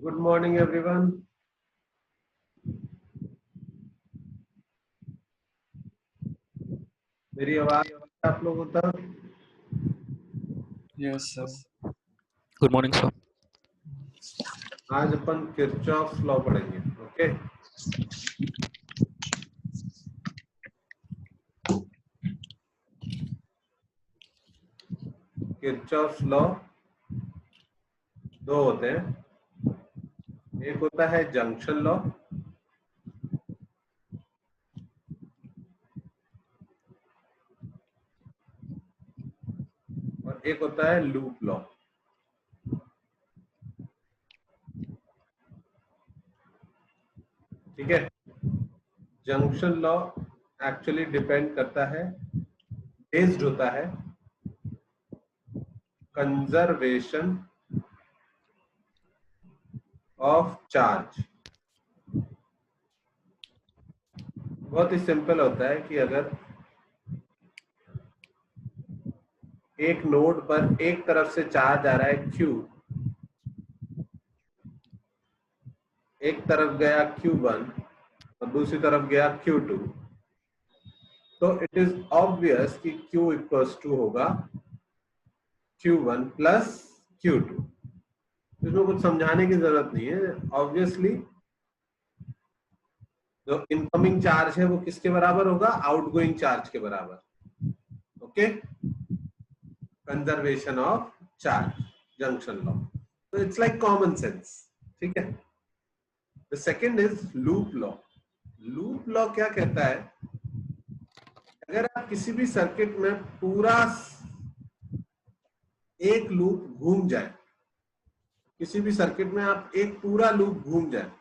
Good morning everyone. मेरी आवाज आप लोगों तक? Yes, sir. Good morning, sir. आज अपन किरचॉफ लॉ पढ़ेंगे। ओके, किरचॉफ लॉ दो होते हैं। एक होता है जंक्शन लॉ और एक होता है लूप लॉ। ठीक है, जंक्शन लॉ एक्चुअली डिपेंड करता है, बेस्ड होता है कंजर्वेशन ऑफ चार्ज। बहुत ही सिंपल होता है कि अगर एक नोड पर एक तरफ से चार्ज आ रहा है Q, एक तरफ गया Q1 और दूसरी तरफ गया Q2, तो इट इज ऑब्वियस कि Q इक्वल्स टू होगा Q1 प्लस Q2। इसमें कुछ समझाने की जरूरत नहीं है। ऑब्वियसली जो इनकमिंग चार्ज है वो किसके बराबर होगा? आउटगोइंग चार्ज के बराबर। Okay, conservation of charge, junction law. तो इट्स लाइक कॉमन सेंस। ठीक है। The second is loop law. Loop law क्या कहता है? अगर आप किसी भी सर्किट में पूरा एक लूप घूम जाए, किसी भी सर्किट में आप एक पूरा लूप घूम जाए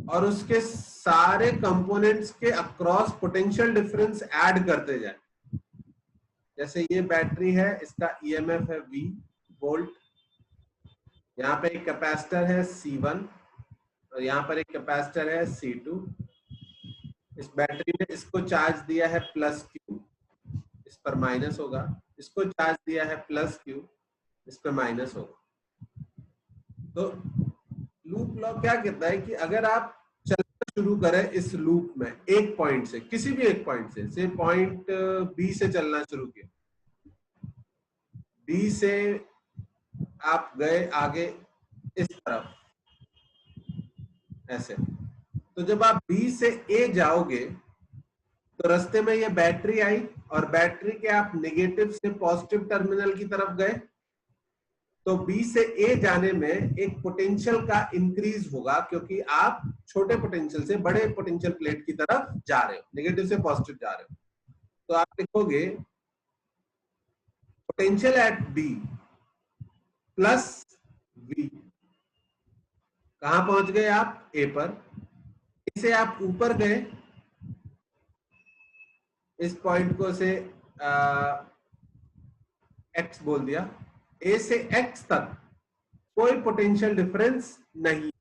और उसके सारे कंपोनेंट्स के अक्रॉस पोटेंशियल डिफरेंस ऐड करते जाए, जैसे ये बैटरी है, इसका ईएमएफ है V वोल्ट, यहाँ पे एक कैपेसिटर है C1 और यहाँ पर एक कैपेसिटर है C2। इस बैटरी ने इसको चार्ज दिया है प्लस Q, इस पर माइनस होगा। इसको चार्ज दिया है प्लस Q, इस पर माइनस होगा। तो लूप लॉ क्या कहता है कि अगर आप चलना शुरू करें इस लूप में एक पॉइंट से, किसी भी एक पॉइंट से पॉइंट B से चलना शुरू किया, B से आप गए आगे इस तरफ ऐसे, तो जब आप B से A जाओगे तो रास्ते में ये बैटरी आई और बैटरी के आप नेगेटिव से पॉजिटिव टर्मिनल की तरफ गए, तो B से A जाने में एक पोटेंशियल का इंक्रीज होगा, क्योंकि आप छोटे पोटेंशियल से बड़े पोटेंशियल प्लेट की तरफ जा रहे हो, नेगेटिव से पॉजिटिव जा रहे हो। तो आप लिखोगे potential at B plus V। कहां पहुंच गए आप? A पर। इसे आप ऊपर गए, इस पॉइंट को से X बोल दिया। A से X तक कोई पोटेंशियल डिफरेंस नहीं है।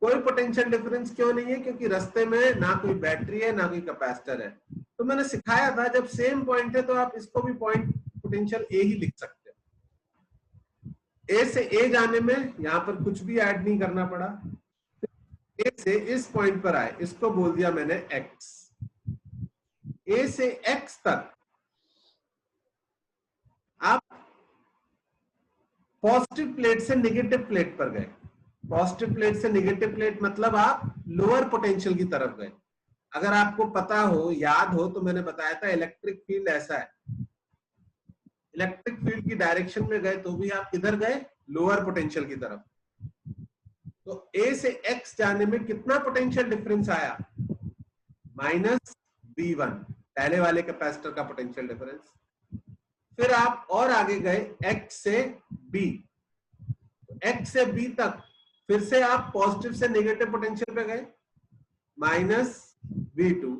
कोई पोटेंशियल डिफरेंस क्यों नहीं है? क्योंकि रास्ते में ना कोई बैटरी है ना कोई कैपेसिटर है। तो मैंने सिखाया था जब सेम पॉइंट है तो आप इसको भी पॉइंट पोटेंशियल A ही लिख सकते हो। A से A जाने में यहां पर कुछ भी ऐड नहीं करना पड़ा। A से इस पॉइंट पर आए, इसको बोल दिया मैंने X। A से X तक आप पॉजिटिव प्लेट से नेगेटिव प्लेट पर गए। पॉजिटिव प्लेट से नेगेटिव प्लेट मतलब आप लोअर पोटेंशियल की तरफ गए। अगर आपको पता हो, याद हो, तो मैंने बताया था इलेक्ट्रिक फील्ड ऐसा है, इलेक्ट्रिक फील्ड की डायरेक्शन में गए तो भी आप किधर गए? लोअर पोटेंशियल की तरफ। तो A से X जाने में कितना पोटेंशियल डिफरेंस आया? माइनस V1, पहले वाले कैपेसिटर का पोटेंशियल डिफरेंस। फिर आप और आगे गए X से B, X से B तक फिर से आप पॉजिटिव से नेगेटिव पोटेंशियल पे गए, माइनस V2।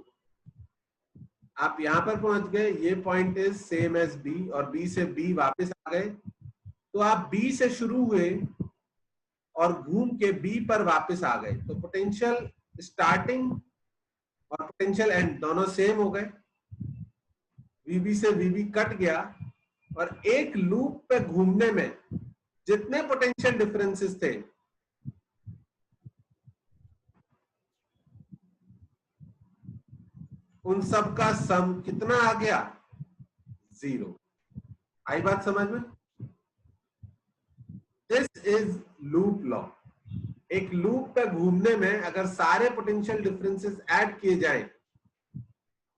आप यहां पर पहुंच गए, ये point is same as B और B से B वापस आ गए। तो आप B से शुरू हुए और घूम के B पर वापस आ गए। तो पोटेंशियल स्टार्टिंग और पोटेंशियल एंड दोनों सेम हो गए। VB से VB कट गया और एक लूप पे घूमने में जितने पोटेंशियल डिफरेंसेस थे उन सब का सम कितना आ गया? 0। आई बात समझ में? This is loop law. एक लूप पे घूमने में अगर सारे पोटेंशियल डिफरेंसेस ऐड किए जाएं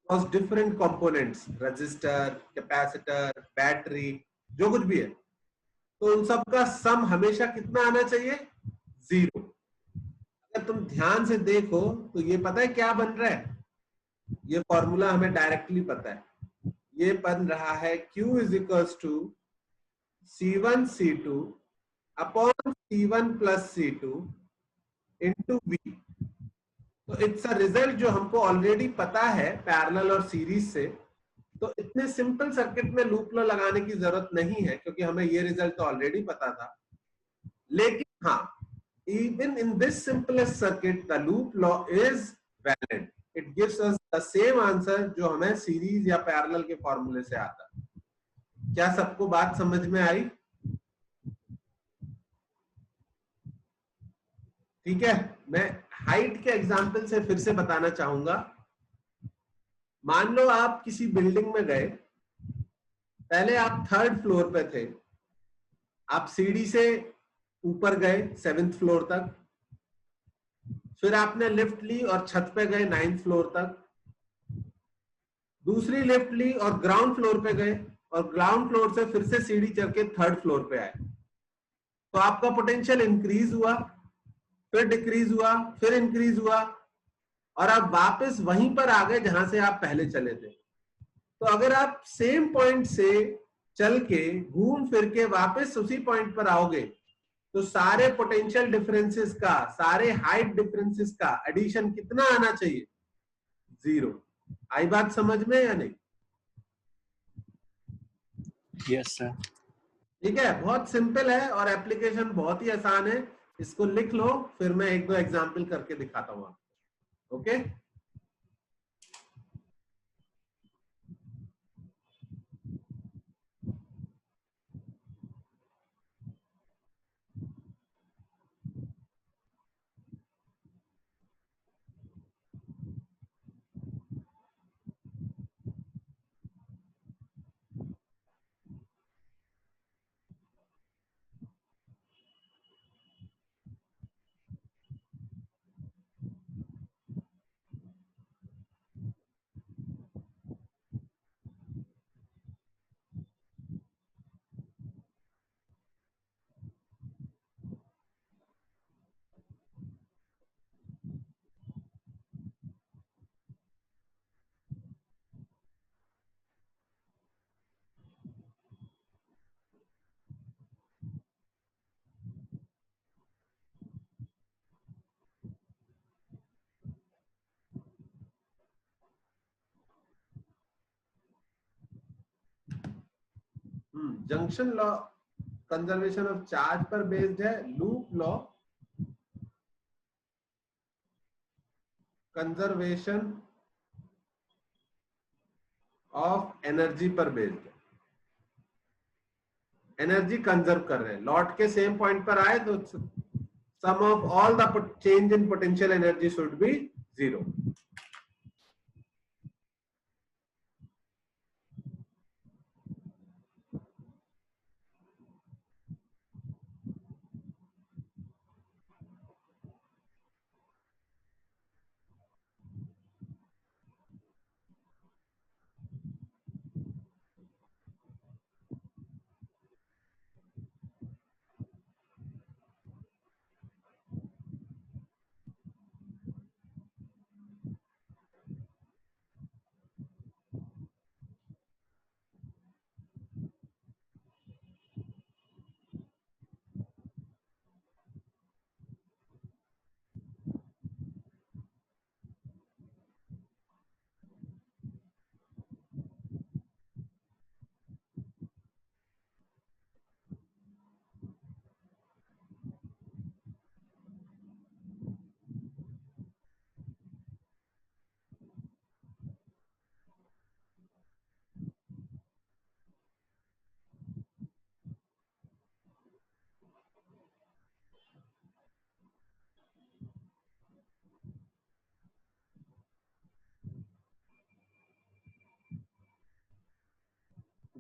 और different components, register, capacitor, battery, जो कुछ भी है, तो उन सब का सम हमेशा कितना आना चाहिए? 0। अगर तुम ध्यान से देखो तो ये पता है क्या बन रहा है? ये फॉर्मूला हमें डायरेक्टली पता है। ये बन रहा है Q is equals to C1 C2 upon C1 plus C2 into V। तो इट्स अ रिजल्ट जो हमको ऑलरेडी पता है पैरेलल और सीरीज से। तो इतने सिंपल सर्किट में लूप लॉ लगाने की जरूरत नहीं है क्योंकि हमें ये रिजल्ट तो ऑलरेडी पता था। लेकिन हाँ, even in this simplest circuit the loop law is valid. It gives us the same answer जो हमें सीरीज या पैरेलल के फॉर्मूले से आता। क्या सबको बात समझ में आई? ठीक है, मैं हाइट के एग्जांपल से फिर से बताना चाहूंगा। मान लो आप किसी बिल्डिंग में गए, पहले आप 3rd फ्लोर पे थे, आप सीढ़ी से ऊपर गए 7th फ्लोर तक, फिर आपने लिफ्ट ली और छत पे गए 9th फ्लोर तक, दूसरी लिफ्ट ली और ग्राउंड फ्लोर पे गए और ग्राउंड फ्लोर से फिर से सीढ़ी चढ़ के 3rd फ्लोर पे आए। तो आपका पोटेंशियल इंक्रीज हुआ, फिर डिक्रीज हुआ, फिर इंक्रीज हुआ और आप वापस वहीं पर आ गए जहां से आप पहले चले थे। तो अगर आप सेम पॉइंट से चल के घूम फिर के वापस उसी पॉइंट पर आओगे तो सारे पोटेंशियल डिफरेंसेस का, सारे हाइट डिफरेंसेस का एडिशन कितना आना चाहिए? 0। आई बात समझ में या नहीं? Yes, sir. ठीक है, बहुत सिंपल है और एप्लीकेशन बहुत ही आसान है। इसको लिख लो, फिर मैं एक दो एग्जांपल करके दिखाता हूं आपको। Okay, junction law conservation of charge पर बेस्ड है, loop law conservation of energy पर बेस्ड है। एनर्जी कंजर्व कर रहे हैं, लौट के सेम पॉइंट पर आए तो sum of all the change in potential energy should be 0।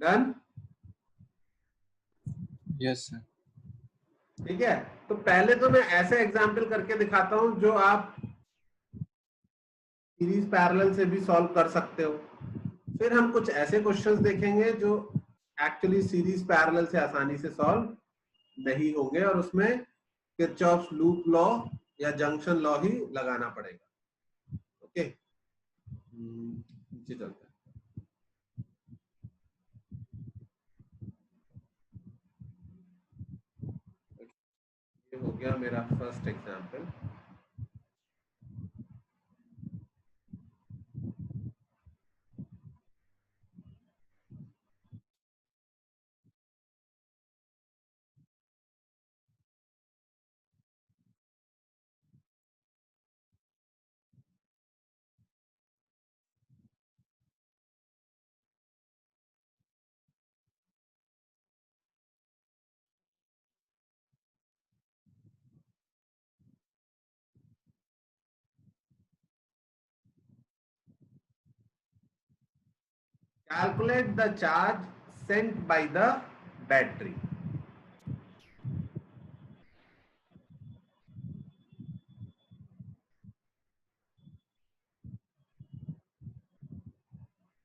Done? Yes sir. ठीक है, तो पहले तो मैं ऐसे एग्जाम्पल करके दिखाता हूं जो आप सीरीज पैरेलल से भी सॉल्व कर सकते हो। फिर हम कुछ ऐसे क्वेश्चंस देखेंगे जो एक्चुअली सीरीज पैरेलल से आसानी से सॉल्व नहीं होंगे और उसमें किरचॉफ्स लूप लॉ या जंक्शन लॉ ही लगाना पड़ेगा। ओके, नीचे चलते हैं। ये हो गया मेरा first example. Calculate the charge sent by the battery.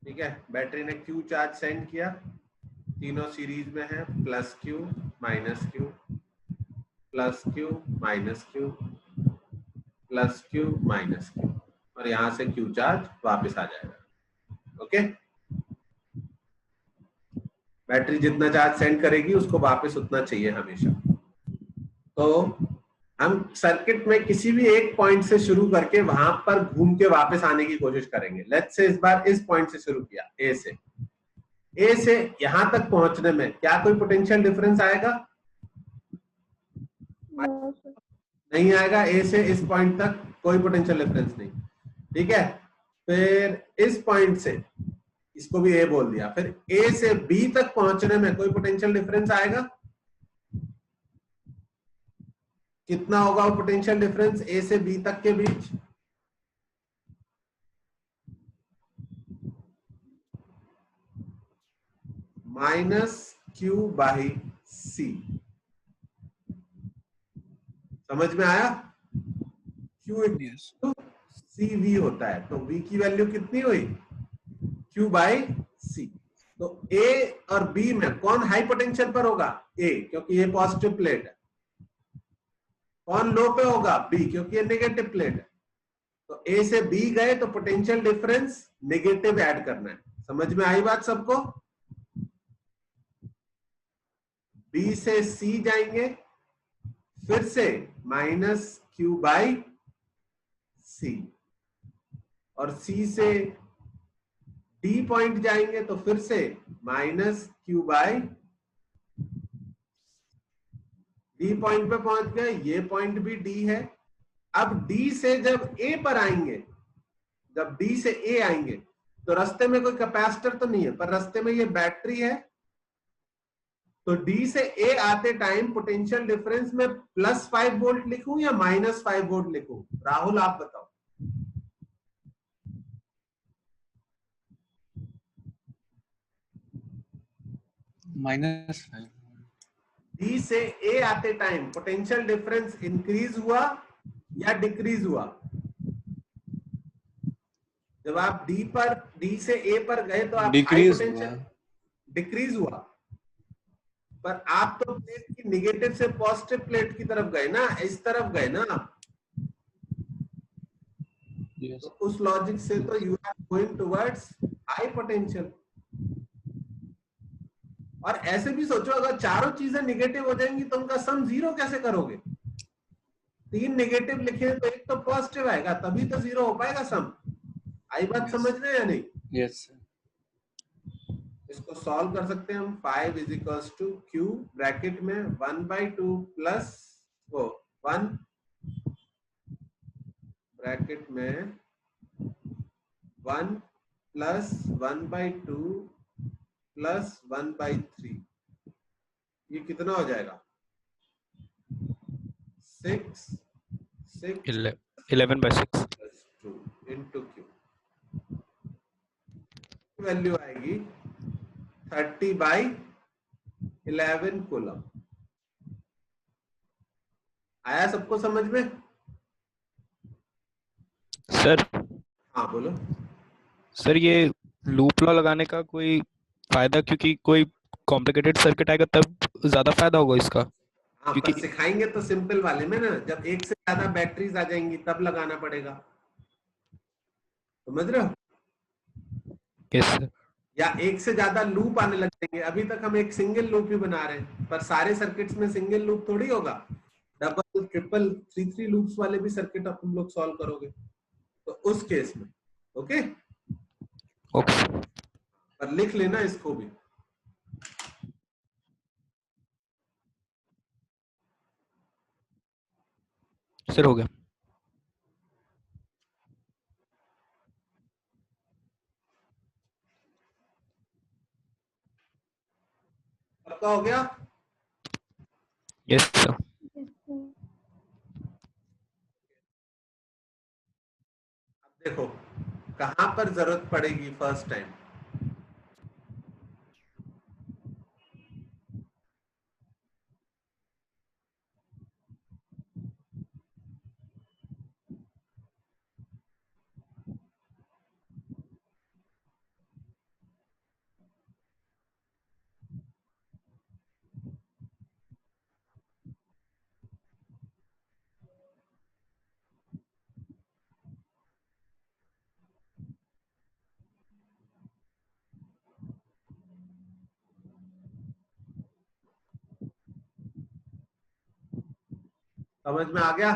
ठीक है, बैटरी ने Q चार्ज सेंड किया, तीनों सीरीज में है, plus Q minus Q, plus Q minus Q, plus Q minus Q, और यहां से Q चार्ज वापस आ जाएगा। ओके, बैटरी जितना चार्ज सेंड करेगी उसको वापस उतना चाहिए हमेशा। तो हम सर्किट में किसी भी एक पॉइंट से शुरू करके वहां पर घूम के वापस आने की कोशिश करेंगे। लेट्स से इस बार इस पॉइंट से शुरू किया, ए से यहां तक पहुंचने में क्या कोई पोटेंशियल डिफरेंस आएगा? नहीं आएगा। ए से इस पॉइंट तक कोई पोटेंशियल डिफरेंस नहीं। ठीक है, फिर इस पॉइंट से, इसको भी ए बोल दिया, फिर ए से बी तक पहुंचने में कोई पोटेंशियल डिफरेंस आएगा? कितना होगा वो पोटेंशियल डिफरेंस ए से बी तक के बीच? माइनस क्यू बाई सी। समझ में आया? क्यू सी वी होता है, तो वी की वैल्यू कितनी हुई? क्यू बाई सी। तो ए और बी में कौन हाई पोटेंशियल पर होगा? ए, क्योंकि ये पॉजिटिव प्लेट है। कौन लो पे होगा? बी, क्योंकि ये नेगेटिव प्लेट है। तो ए से बी गए तो पोटेंशियल डिफरेंस नेगेटिव ऐड करना है। समझ में आई बात सबको? बी से सी जाएंगे, फिर से माइनस क्यू बाई सी, और सी से डी पॉइंट जाएंगे तो फिर से minus Q by, D point पे पहुंच गए, ये पॉइंट भी डी है। अब डी से जब ए पर आएंगे, जब डी से ए आएंगे तो रास्ते में कोई कैपेसिटर तो नहीं है, पर रास्ते में ये बैटरी है। तो डी से ए आते टाइम पोटेंशियल डिफरेंस में +5 वोल्ट लिखूं या -5 वोल्ट लिखूं? राहुल आप बताओ। -5। डी से ए आते टाइम पोटेंशियल डिफरेंस इंक्रीज हुआ या डिक्रीज हुआ? जब आप डी से ए पर गए तो आप डिक्रीज हुआ। डिक्रीज हुआ, पर आप तो प्लेट की निगेटिव से पॉजिटिव प्लेट की तरफ गए ना, इस तरफ गए ना। yes. तो उस लॉजिक से तो you are going towards high potential. और ऐसे भी सोचो, अगर चारों चीजें निगेटिव हो जाएंगी तो उनका सम 0 कैसे करोगे? 3 नेगेटिव लिखे तो एक तो पॉजिटिव आएगा, तभी तो 0 हो पाएगा सम। आई बात समझ में या नहीं? यस। इसको सॉल्व कर सकते हैं हम। 5 is equals to Q bracket में 1/2 प्लस 1 ब्रैकेट में 1 प्लस 1/2 प्लस 1/3। ये कितना हो जाएगा? 6 11/6 इंटू क्यू। वैल्यू आएगी 30/11 कूलम। आया सबको समझ में? सर हाँ बोलो। सर ये लूप लॉ लगाने का कोई फायदा, क्योंकि कोई कॉम्प्लिकेटेड सर्किट आएगा तब ज्यादा फायदा होगा इसका। हाँ पर क्योंकि सिखाएंगे तो सिंपल वाले में ना, जब एक से ज्यादा बैटरीज आ जाएंगी तब लगाना पड़ेगा, समझ रहे हो? Yes sir. या एक से ज्यादा लूप आने लग जाएंगे। अभी तक हम एक सिंगल लूप ही बना रहे हैं, पर सारे सर्किट्स में सिंगल लूप थोड़ी होगा, डबल ट्रिपल थ्री लूप्स वाले भी सर्किट अब तुम लोग सॉल्व करोगे, तो उस केस में ओके। ओके पर लिख लेना इसको भी। सर, हो गया। पक्का हो गया? Yes sir. अब देखो कहां पर जरूरत पड़ेगी फर्स्ट टाइम। समझ में आ गया?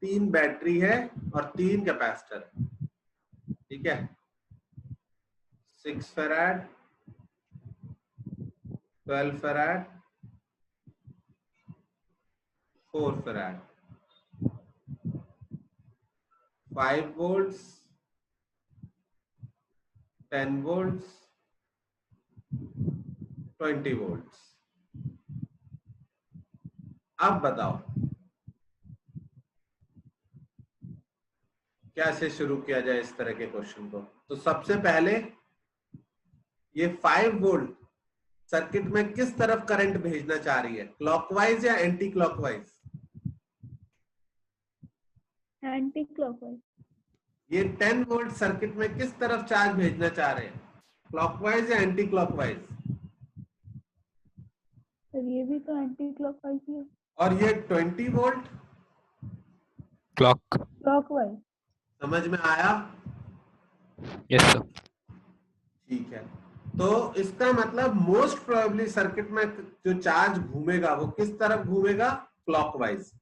3 बैटरी है और 3 कैपेसिटर है, ठीक है। 6 farad, 12 farad, 4 farad, 5 volts, 10 volts, 20 volts. अब बताओ कैसे शुरू किया जाए इस तरह के क्वेश्चन को। तो सबसे पहले ये 5 वोल्ट सर्किट में किस तरफ करंट भेजना चाह रही है, क्लॉकवाइज या एंटी क्लॉकवाइज? Anti clockwise. ये 10 वोल्ट सर्किट में किस तरफ चार्ज भेजना चाह रहे हैं, क्लॉकवाइज या एंटी क्लॉकवाइज? सर ये भी तो एंटी क्लॉकवाइज ही है। और ये 20 वोल्ट क्लॉकवाइज। समझ में आया? Yes sir. ठीक है, तो इसका मतलब मोस्ट प्रोबेबली सर्किट में जो चार्ज घूमेगा वो किस तरफ घूमेगा, क्लॉकवाइज।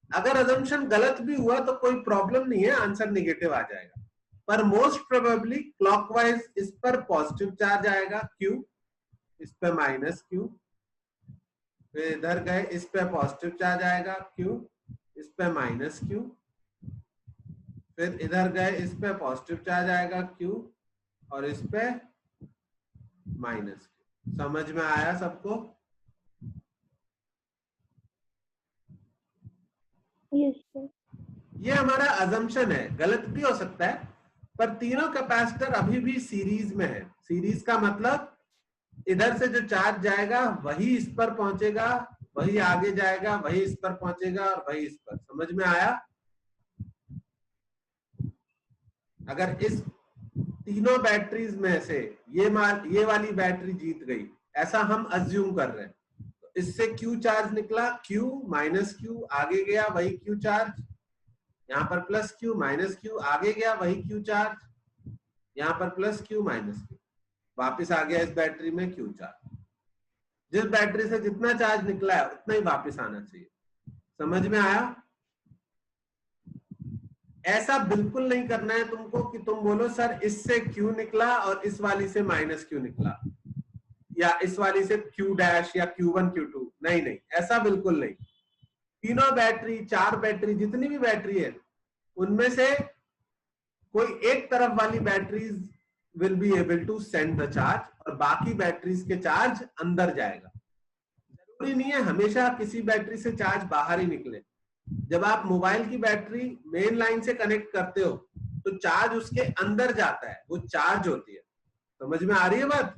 अगर अजम्पशन गलत भी हुआ तो कोई प्रॉब्लम नहीं है, आंसर नेगेटिव आ जाएगा, पर मोस्ट प्रोबेबली क्लॉकवाइज। इस पर पॉजिटिव चार्ज आएगा Q, इस पे माइनस Q, फिर इधर गए इस पे पॉजिटिव चार्ज आएगा Q, इस पे माइनस Q, फिर इधर गए इस पे पॉजिटिव चार्ज आएगा Q और इस पे माइनस Q। समझ में आया सबको? Yes sir. ये हमारा अजम्पशन है, गलत भी हो सकता है, पर तीनों कैपेसिटर अभी भी सीरीज में है। सीरीज का मतलब इधर से जो चार्ज जाएगा वही इस पर पहुंचेगा, वही आगे जाएगा, वही इस पर पहुंचेगा और वही इस पर। समझ में आया? अगर इस तीनों बैटरीज में से ये वाली बैटरी जीत गई, ऐसा हम अज्यूम कर रहे हैं, तो इससे Q चार्ज निकला, Q माइनस Q, आगे गया वही Q चार्ज, यहाँ पर प्लस Q माइनस Q, आगे गया वही Q चार्ज, यहाँ पर प्लस Q माइनस Q, वापस आ गया इस बैटरी में Q चार्ज। जिस बैटरी से जितना चार्ज निकला है उतना ही वापस आना चाहिए। समझ में आया? ऐसा बिल्कुल नहीं करना है तुमको कि तुम बोलो सर इससे Q निकला और इस वाली से माइनस Q निकला, या इस वाली से Q डैश या Q1 Q2। नहीं नहीं, ऐसा बिल्कुल नहीं। तीनों बैटरी, 4 बैटरी, जितनी भी बैटरी है उनमें से कोई एक तरफ वाली batteries will be able to send the charge और बाकी बैटरीज के चार्ज अंदर जाएगा। जरूरी नहीं है हमेशा किसी बैटरी से चार्ज बाहर ही निकले। जब आप मोबाइल की बैटरी मेन लाइन से कनेक्ट करते हो तो चार्ज उसके अंदर जाता है, वो चार्ज होती है। समझ में आ रही है बात?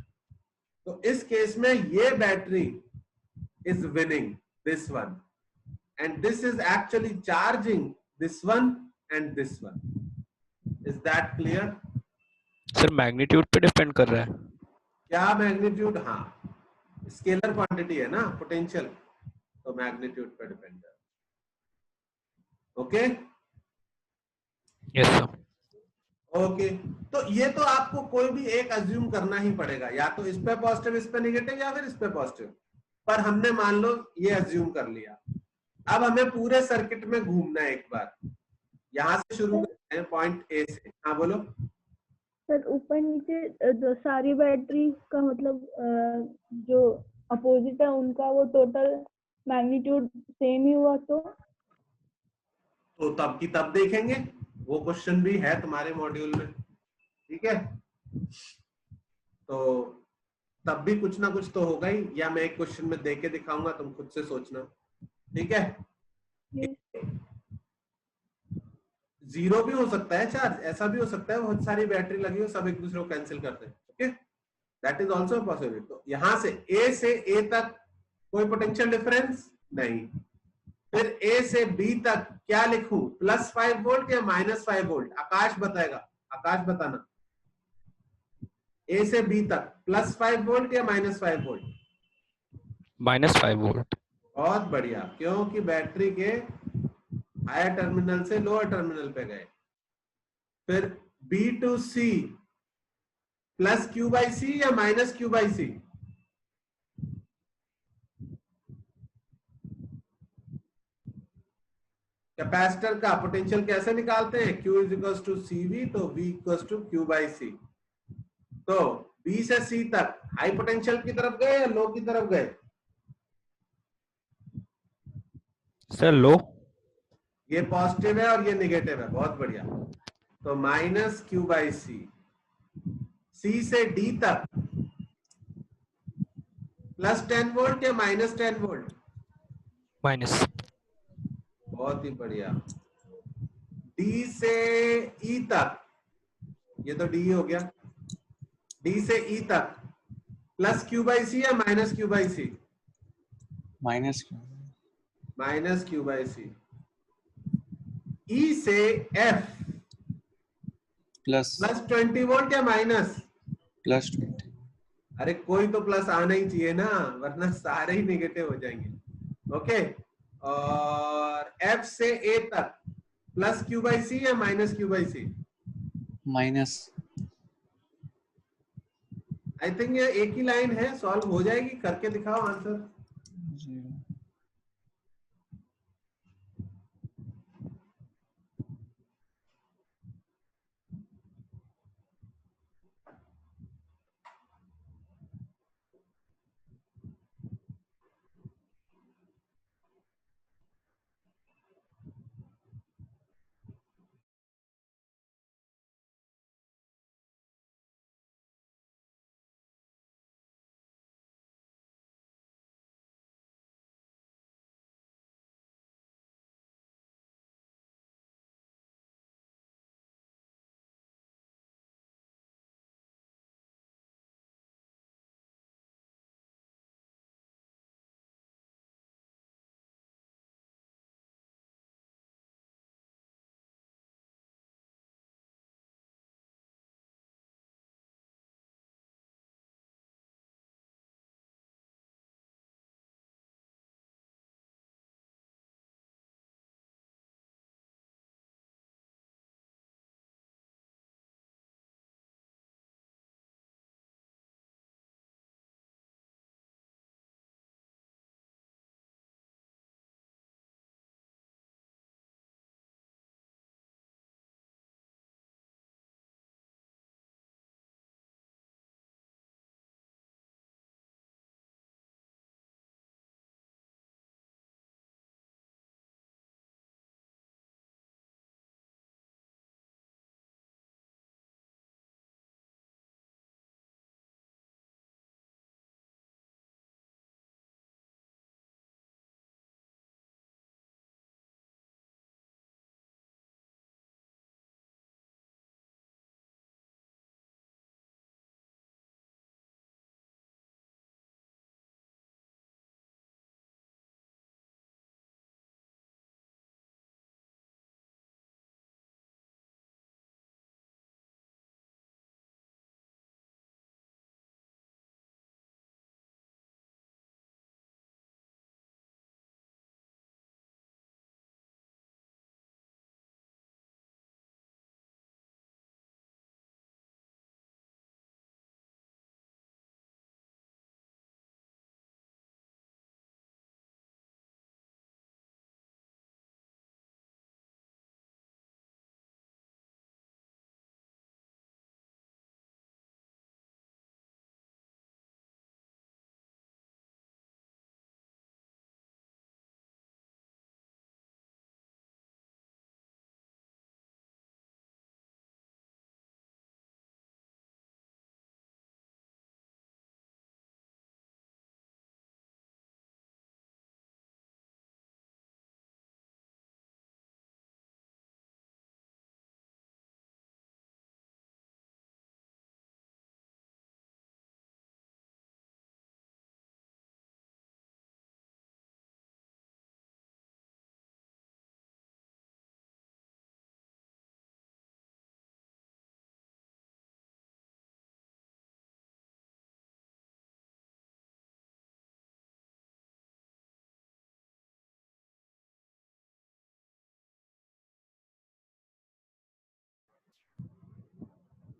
तो इस केस में ये battery is winning this one, and this is actually charging this one and this one. Is that clear? Sir magnitude पे डिपेंड कर रहा है. क्या मैग्नीट्यूड? हाँ, स्केलर क्वांटिटी है ना पोटेंशियल, तो मैग्नीट्यूड पे डिपेंड है. Okay yes sir. ओके. तो ये तो आपको कोई भी एक अज्यूम करना ही पड़ेगा, या तो इस पे पॉजिटिव इस पे नेगेटिव, या फिर इस पे पॉजिटिव. पर हमने मान लो ये अज्यूम कर लिया. अब हमें पूरे सर्किट में घूमना है एक बार. यहां से शुरू करते हैं पॉइंट ए से. हाँ बोलो. सर ऊपर नीचे जो सारी बैटरी का मतलब जो अपोजिट है उनका वो टोटल मैग्नीट्यूड सेम ही हुआ तो तब की तब देखेंगे, वो क्वेश्चन भी है तुम्हारे मॉड्यूल में. ठीक है, तो तब भी कुछ ना कुछ तो होगा ही, या मैं एक क्वेश्चन में दे के दिखाऊंगा, तुम खुद से सोचना. ठीक है. Yes. जीरो भी हो सकता है चार्ज, ऐसा भी हो सकता है बहुत सारी बैटरी लगी हो, सब एक दूसरे को कैंसिल करते हैं. Okay, that is also possible. तो यहां से ए तक कोई पोटेंशियल डिफरेंस नहीं. फिर ए से बी तक क्या लिखूं, +5 वोल्ट या -5 वोल्ट? आकाश बताएगा. आकाश बताना. ए से बी तक +5 वोल्ट या -5 वोल्ट? -5 वोल्ट. बहुत बढ़िया, क्योंकि बैटरी के हायर टर्मिनल से लोअर टर्मिनल पे गए. फिर बी टू सी +Q/C या -Q/C? कैपेसिटर का पोटेंशियल कैसे निकालते हैं? Q = CV, तो V = Q/C. तो B से C तक हाई पोटेंशियल की तरफ गए या लो की तरफ गए? सर लो. ये पॉजिटिव है और ये नेगेटिव है. बहुत बढ़िया. तो -Q/C. C से D तक +10 वोल्ट या -10 वोल्ट? माइनस. बहुत ही बढ़िया. D से E तक, ये तो D हो गया. D से E तक +Q/C या -Q/C? Minus -Q/C. E से F प्लस +20 वोल्ट या माइनस? +20. अरे कोई तो प्लस आना ही चाहिए ना, वरना सारे ही नेगेटिव हो जाएंगे. ओके. और F से A तक +Q/C या -Q/C? माइनस. आई थिंक ये एक ही लाइन है, सॉल्व हो जाएगी. करके दिखाओ आंसर. 0.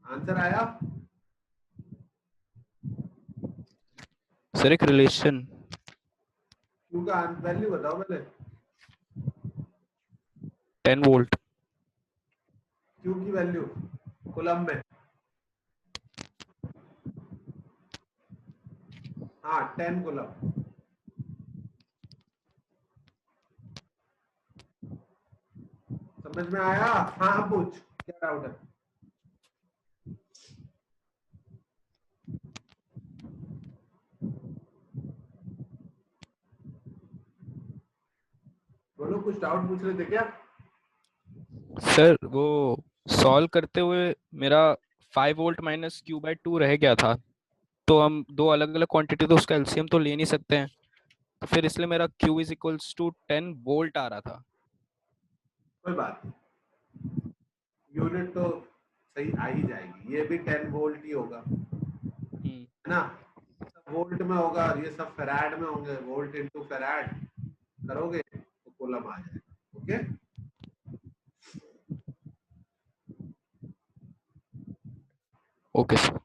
आंसर आया? सर एक रिलेशन क्यू का वैल्यू बताओ पहले। 10 वोल्ट। क्यू की वैल्यू कूलम में, हाँ 10 कूलम। समझ में आया? हाँ पूछ, क्या डाउट है? बोलो, कुछ डाउट पूछ रहे थे क्या? सर वो सॉल्व करते हुए मेरा 5 वोल्ट माइनस क्यू बाई 2 रह गया था, तो हम दो अलग अलग क्वांटिटी तो उसका एलसीएम तो ले नहीं सकते हैं, तो फिर इसलिए मेरा Q is equals to 10 volt आ रहा था। कोई बात नहीं, यूनिट तो सही आ ही जाएगी, ये भी 10 वोल्ट ही होगा, है ना? सब वोल्ट में होगा और ये सब फेराड में होंगे, वोल्ट इनटू फेराड करोगे तो कूलम आ जाएगा। Okay, okay sir.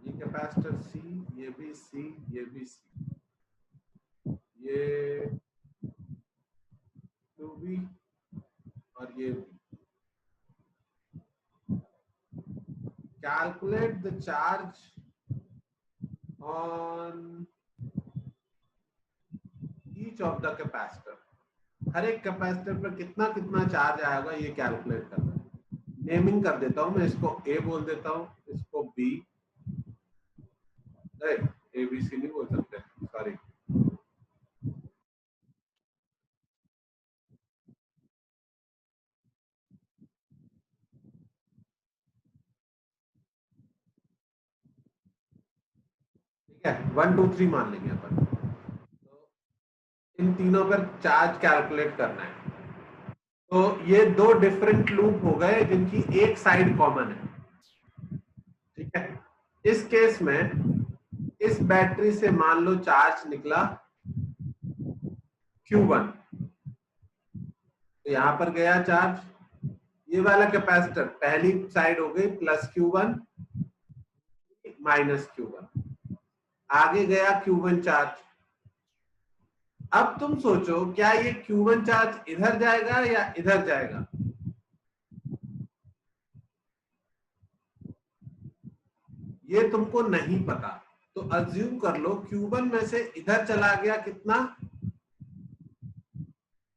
ये कैपेसिटर सी, ये भी सी, ये भी सी, ये 2B और ये भी। Calculate the charge on each of the capacitor. हर एक कैपेसिटर पर कितना कितना चार्ज आएगा ये कैलकुलेट करना है। नेमिंग कर देता हूं मैं, इसको ए बोल देता हूं, इसको बी, ए बी सी नहीं बोल सकते, सॉरी। ठीक है, 1 2 3 मान लेंगे अपन। तो इन तीनों पर चार्ज कैलकुलेट करना है। तो ये दो डिफरेंट लूप हो गए जिनकी एक साइड कॉमन है। ठीक है, इस केस में इस बैटरी से मान लो चार्ज निकला Q1, तो यहां पर गया चार्ज, ये वाला कैपेसिटर पहली साइड हो गई प्लस Q1 माइनस Q1, आगे गया Q1 चार्ज। अब तुम सोचो, क्या ये Q1 चार्ज इधर जाएगा या इधर जाएगा? ये तुमको नहीं पता, तो अज्यूम कर लो Q1 में से इधर चला गया कितना,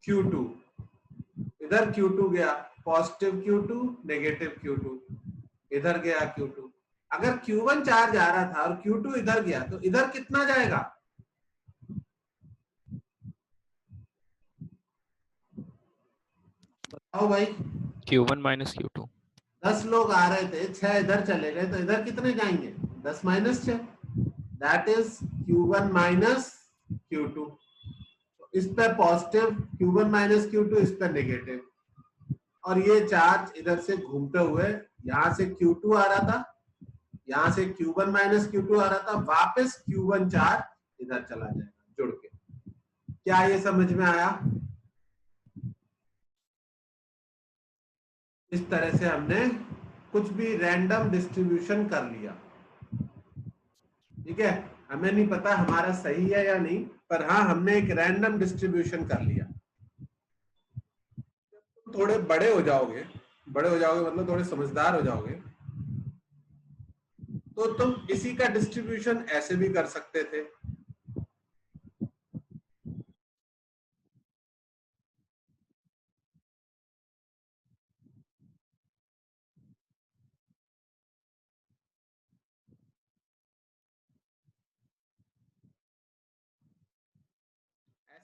Q2, इधर Q2 गया, पॉजिटिव Q2 नेगेटिव Q2, इधर गया Q2। अगर Q1 चार्ज आ रहा था और Q2 इधर गया तो इधर कितना जाएगा? बताओ भाई। Q1 minus Q2। 10 लोग आ रहे थे, 6 इधर चले गए, तो इधर कितने जाएंगे? 10 minus 6, that is Q1 minus Q2। इस पे पॉजिटिव Q1 माइनस Q2, इस पे नेगेटिव, और ये चार्ज इधर से घूमते हुए यहां से Q2 आ रहा था, यहां से Q1 माइनस Q2 आ रहा था, वापस Q1 चार्ज इधर चला जाएगा जुड़ के। क्या ये समझ में आया? इस तरह से हमने कुछ भी रैंडम डिस्ट्रीब्यूशन कर लिया। ठीक है, हमें नहीं पता हमारा सही है या नहीं, पर हाँ हमने एक रैंडम डिस्ट्रीब्यूशन कर लिया। थोड़े बड़े हो जाओगे, बड़े हो जाओगे मतलब थोड़े समझदार हो जाओगे, तो तुम इसी का डिस्ट्रीब्यूशन ऐसे भी कर सकते थे।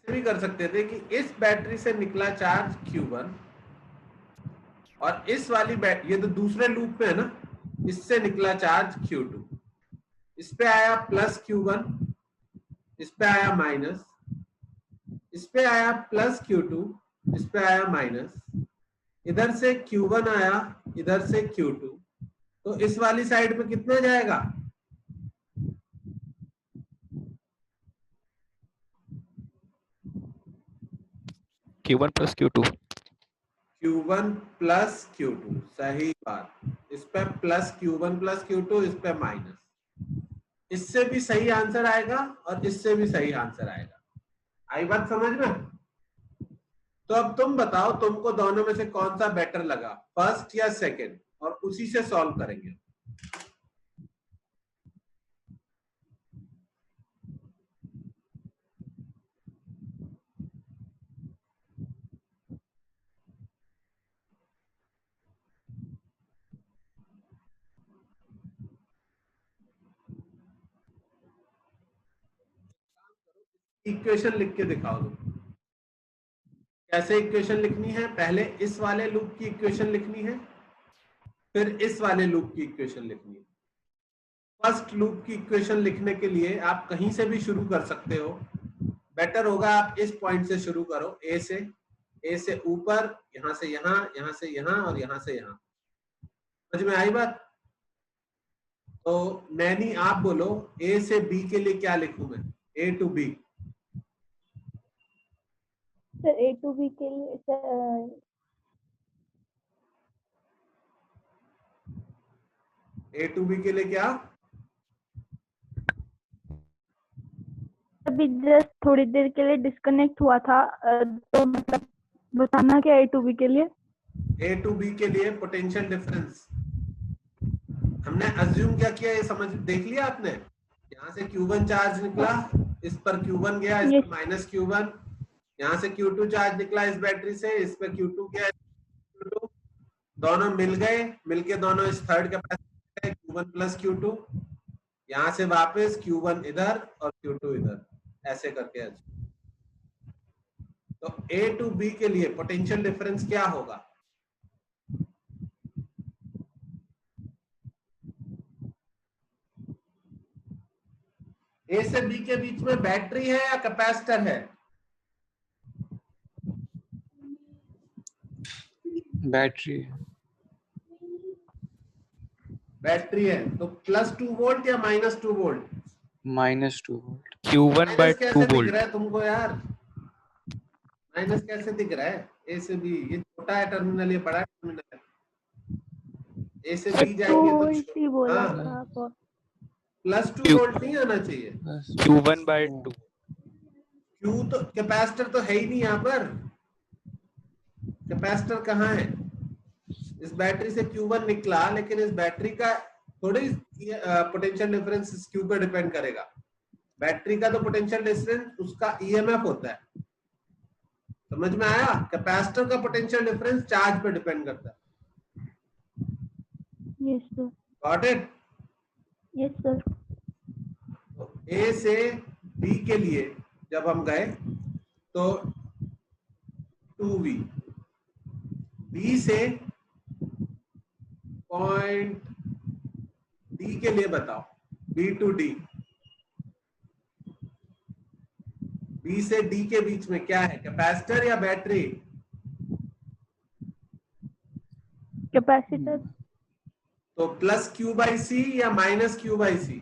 भी कर सकते थे कि इस बैटरी से निकला चार्ज Q1 और इस वाली ये तो दूसरे लूप में है ना, इससे निकला चार्ज Q2, इस पे आया प्लस Q1, इस पे आया माइनस, इस पे आया प्लस Q2, इस पे आया माइनस, इधर से Q1 आया, इधर से Q2, तो इस वाली साइड में कितना जाएगा? Q1 plus Q2। Q1 plus Q2, सही बात। इस पे प्लस Q1 प्लस Q2, इस पे माइनस। इससे भी सही आंसर आएगा और इससे भी सही आंसर आएगा। आई बात समझ में? तो अब तुम बताओ, तुमको दोनों में से कौन सा बेटर लगा, फर्स्ट या सेकंड, और उसी से सॉल्व करेंगे। इक्वेशन लिख के दिखाओ तुम। कैसे इक्वेशन लिखनी है? पहले इस वाले लूप की इक्वेशन लिखनी है, फिर इस वाले लूप की इक्वेशन लिखनी है। फर्स्ट लूप की इक्वेशन लिखने के लिए आप कहीं से भी शुरू कर सकते हो। बेटर होगा आप इस पॉइंट से शुरू करो, ए से ऊपर, यहां से यहां, यहां से यहां और यहां से यहां। समझ में आई बात? तो नैनी आप बोलो, ए से बी के लिए क्या लिखूं मैं? A to B. Sir A to B के लिए ए टू बी के लिए क्या? अभी जस्ट थोड़ी देर के लिए डिस्कनेक्ट हुआ था, तो मतलब बताना क्या ए टू बी के लिए? ए टू बी के लिए पोटेंशियल डिफरेंस। हमने अज्यूम क्या किया, ये समझ देख लिया आपने? यहाँ से Q1 चार्ज निकला, इस पर Q1 गया, इस पर माइनस Q1, यहाँ से Q2 चार्ज निकला इस बैटरी से, इस पर Q2 गया, Q2, दोनों मिल गए, मिलके दोनों इस third capacitor Q1 plus Q2, यहाँ से वापस Q1 इधर और Q2 इधर, ऐसे करके। तो A टू B के लिए पोटेंशियल डिफरेंस क्या होगा? ए से बी के बीच में बैटरी है या कैपेसिटर है? बैटरी बैटरी है, तो प्लस 2 वोल्ट या minus 2 volt? -2 volt. Q1 by minus 2 कैसे दिख वोल्ट। रहा है तुमको यार? माइनस कैसे दिख रहा है? ए से बी, ये छोटा है टर्मिनल, ये बड़ा टर्मिनल है। ए से बी टू जाएंगे वोल्ट ही बोला हाँ, था आप। प्लस 2 वोल्ट नहीं आना चाहिए। Q1 by 2। क्यू तो कैपेसिटर तो है ही नहीं यहाँ पर। कैपेसिटर कहाँ है? इस बैटरी से Q1 निकला, लेकिन इस बैटरी का थोड़ी पोटेंशियल डिफरेंस इस Q पे डिपेंड करेगा। बैटरी का तो पोटेंशियल डिफरेंस उसका ईएमएफ होता है। समझ में आया? कैपेसिटर का पोटेंशियल डिफरेंस चार्ज पे डिपेंड करता है। Yes sir. Got it? Yes sir. A से बी के लिए जब हम गए तो 2V, बी से पॉइंट डी के लिए बताओ, बी टू डी, बी से डी के बीच में क्या है, कैपेसिटर या बैटरी? कैपेसिटर। तो प्लस Q बाई सी या minus Q by C?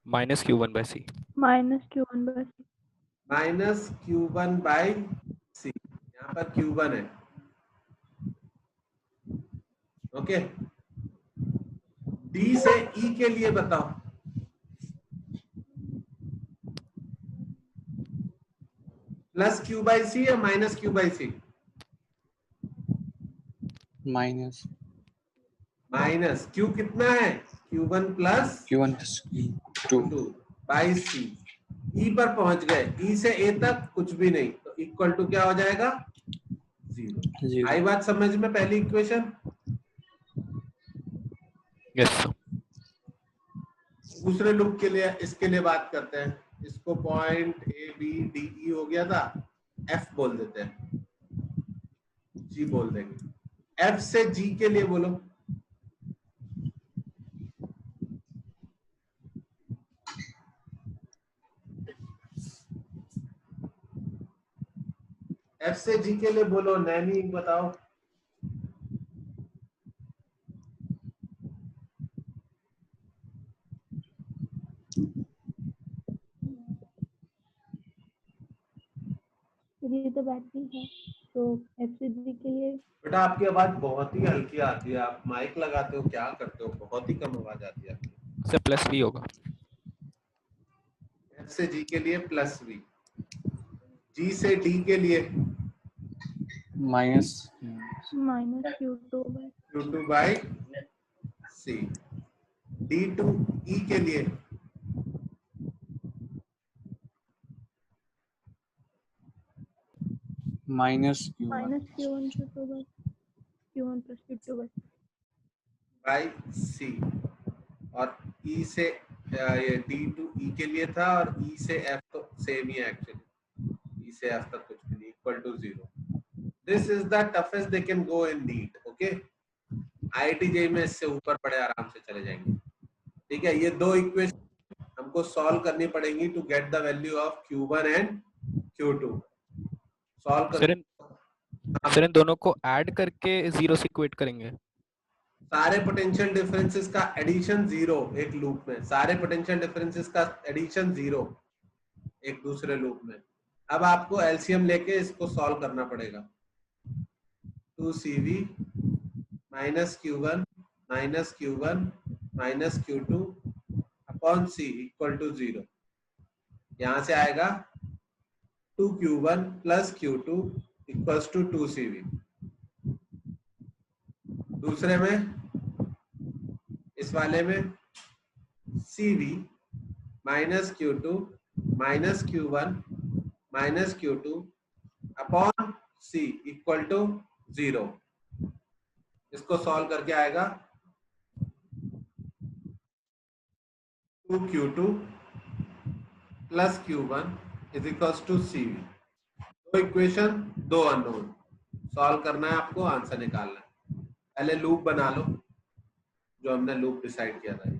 Minus Q1 by C। Minus Q1 by C. Minus Q1 by C, यहाँ पर Q1 है। ओके, डी से ई के लिए बताओ। प्लस Q बाई सी या minus Q by C? Minus minus. Q कितना है? Q1 प्लस Q1 2 2 बाई सी। ई पर पहुंच गए, ई से ए तक कुछ भी नहीं, तो इक्वल टू क्या हो जाएगा? 0। आई बात समझ में? पहली इक्वेशन। Yes sir. दूसरे लूप के लिए इसके लिए बात करते हैं। इसको point A B D E हो गया था, एफ बोल देते हैं, जी बोल देंगे। एफ से जी के लिए बोलो। एफ से जी के लिए बोलो, नैनी बताओ। ये तो बैटरी है, तो एफसीजी के लिए बेटा आपकी आवाज बहुत ही हल्की आती है, आप माइक लगाते हो क्या करते हो, बहुत ही कम आवाज आती है आपकी। से प्लस वी होगा। एफ से जी के लिए प्लस वी, जी से डी के लिए minus minus Q2 by Q2 by C, D to E के लिए minus minus Q1 Q2 by Q1 plus Q2 by C, और ई से ये डी टू ई के लिए था, और ई से एफ तो सेम ही है एक्चुअली, ई से एफ तक कुछ भी नहीं, equal to 0। This is the toughest they can go in NEET. Okay, IIT JEE में इससे ऊपर पड़े आराम से चले जाएंगे। ठीक है, ये दो इक्वेशन हमको सॉल्व करनी पड़ेंगी to get the value of Q1 and Q2। Solve sir कर इन दोनों को ऐड करके जीरो से इक्वेट करेंगे। सारे पोटेंशियल डिफरेंसेस का एडिशन 0 एक लूप में, सारे पोटेंशियल डिफरेंसेस का एडिशन 0 एक दूसरे लूप में। अब आपको एलसीएम लेके इसको सॉल्व करना पड़ेगा। 2CV minus Q1 minus Q1 minus Q2 upon C equal to 0। यहां से आएगा 2Q1 plus Q2 equals to 2CV। दूसरे में, इस वाले में CV minus Q2 minus Q1 minus Q2 upon C equal to 0। इसको सॉल्व करके आएगा 2Q2 plus Q1 is equals to CV। दो इक्वेशन, दो अननोन, सॉल्व करना है आपको, आंसर निकालना है। पहले लूप बना लो, जो हमने लूप डिसाइड किया था।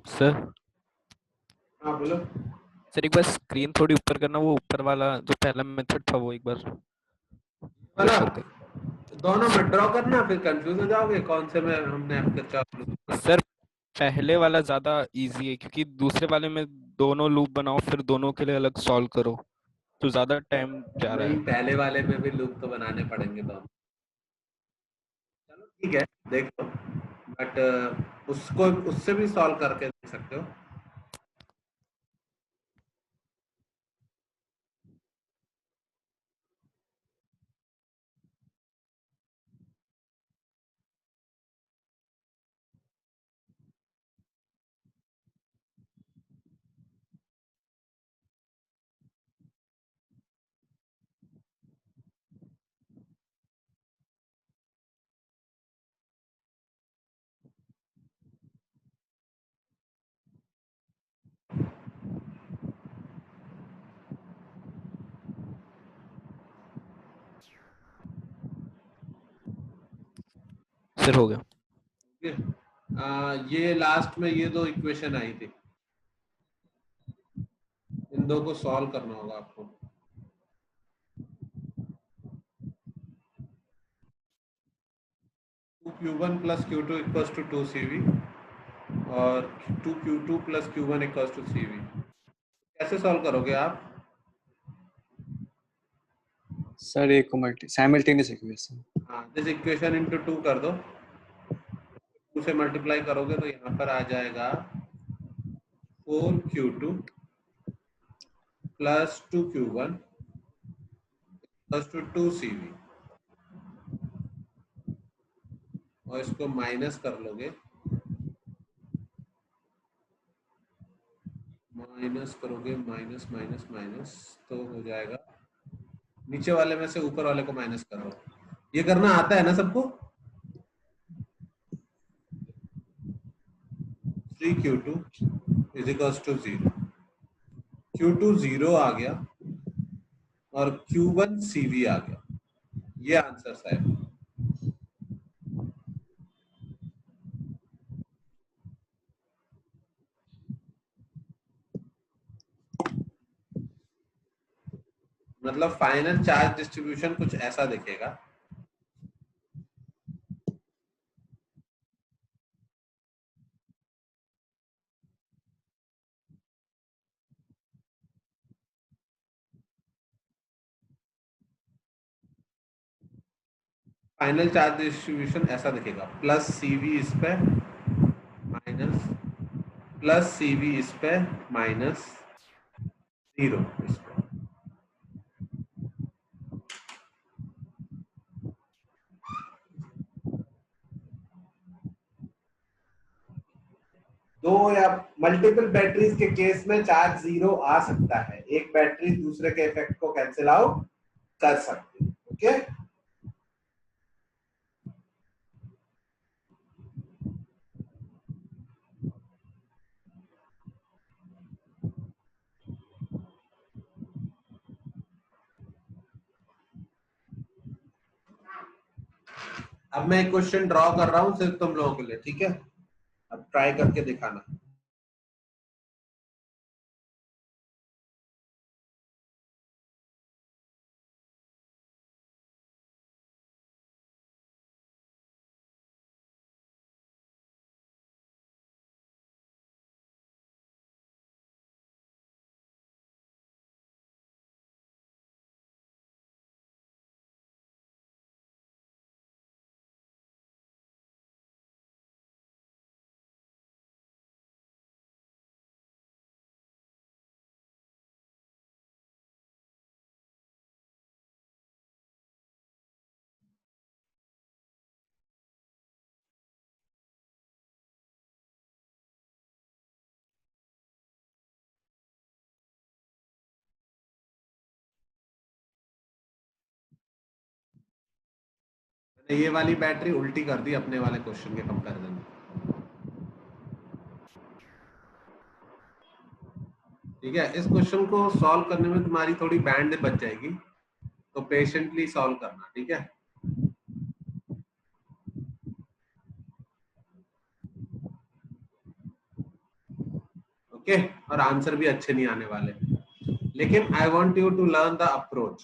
सर हाँ बोलो। सर एक बार स्क्रीन थोड़ी ऊपर करना, वो ऊपर वाला जो पहला मेथड था वो एक बार कर वाला सकते दोनों में ड्रॉ करना, फिर कंफ्यूज हो जाओगे कौन से में हमने आपके चालू। हैं। सर पहले वाला ज्यादा इजी है क्योंकि दूसरे वाले में दोनों लूप बनाओ फिर दोनों के लिए अलग सॉल्व करो तो ज्यादा टाइम जा रहा नहीं, है। पहले वाले में भी लूप तो बनाने पड़ेंगे दोनों। चलो ठीक है, देख लो, बट उसको उससे भी सॉल्व करके देख सकते हो। सर हो गया। ठीक है, ये लास्ट में ये दो इक्वेशन आई थी, इन दो को सॉल्व करना होगा आपको। Two Q one plus Q two equals to two C V और two Q two plus Q one equals two C V. कैसे सॉल्व करोगे आप? सर एक को मल्टी साइमल्टेनियस इक्वेशन। हाँ, दिस इक्वेशन इंटू टू कर दो, टू से मल्टीप्लाई करोगे तो यहाँ पर आ जाएगा 4q2 plus 2q1 plus two 2cv, और इसको माइनस कर लोगे, माइनस करोगे, माइनस माइनस माइनस तो हो जाएगा, नीचे वाले में से ऊपर वाले को माइनस करो। ये करना आता है ना सबको? 3q2 is equals to 0, q2 0 आ गया और q1 cv आ गया। ये आंसर है। मतलब फाइनल चार्ज डिस्ट्रीब्यूशन कुछ ऐसा दिखेगा। फाइनल चार्ज डिस्ट्रीब्यूशन ऐसा दिखेगा, प्लस cv इस पे, माइनस प्लस cv इस पे, माइनस 0 इस पे। दो या मल्टीपल बैटरीज के केस में चार्ज 0 आ सकता है, एक बैटरी दूसरे के इफेक्ट को कैंसिल आउट कर सकती है। ओके, अब मैं एक क्वेश्चन ड्रॉ कर रहा हूं सिर्फ तुम लोगों के लिए, ठीक है? अब ट्राई करके दिखाना। मैंने ये वाली बैटरी उल्टी कर दी अपने वाले क्वेश्चन के कंपैरिजन में, ठीक है? इस क्वेश्चन को सॉल्व करने में तुम्हारी थोड़ी बैंड बच जाएगी, तो पेशेंटली सॉल्व करना, ठीक है? ओके, और आंसर भी अच्छे नहीं आने वाले, लेकिन I want you to learn the approach.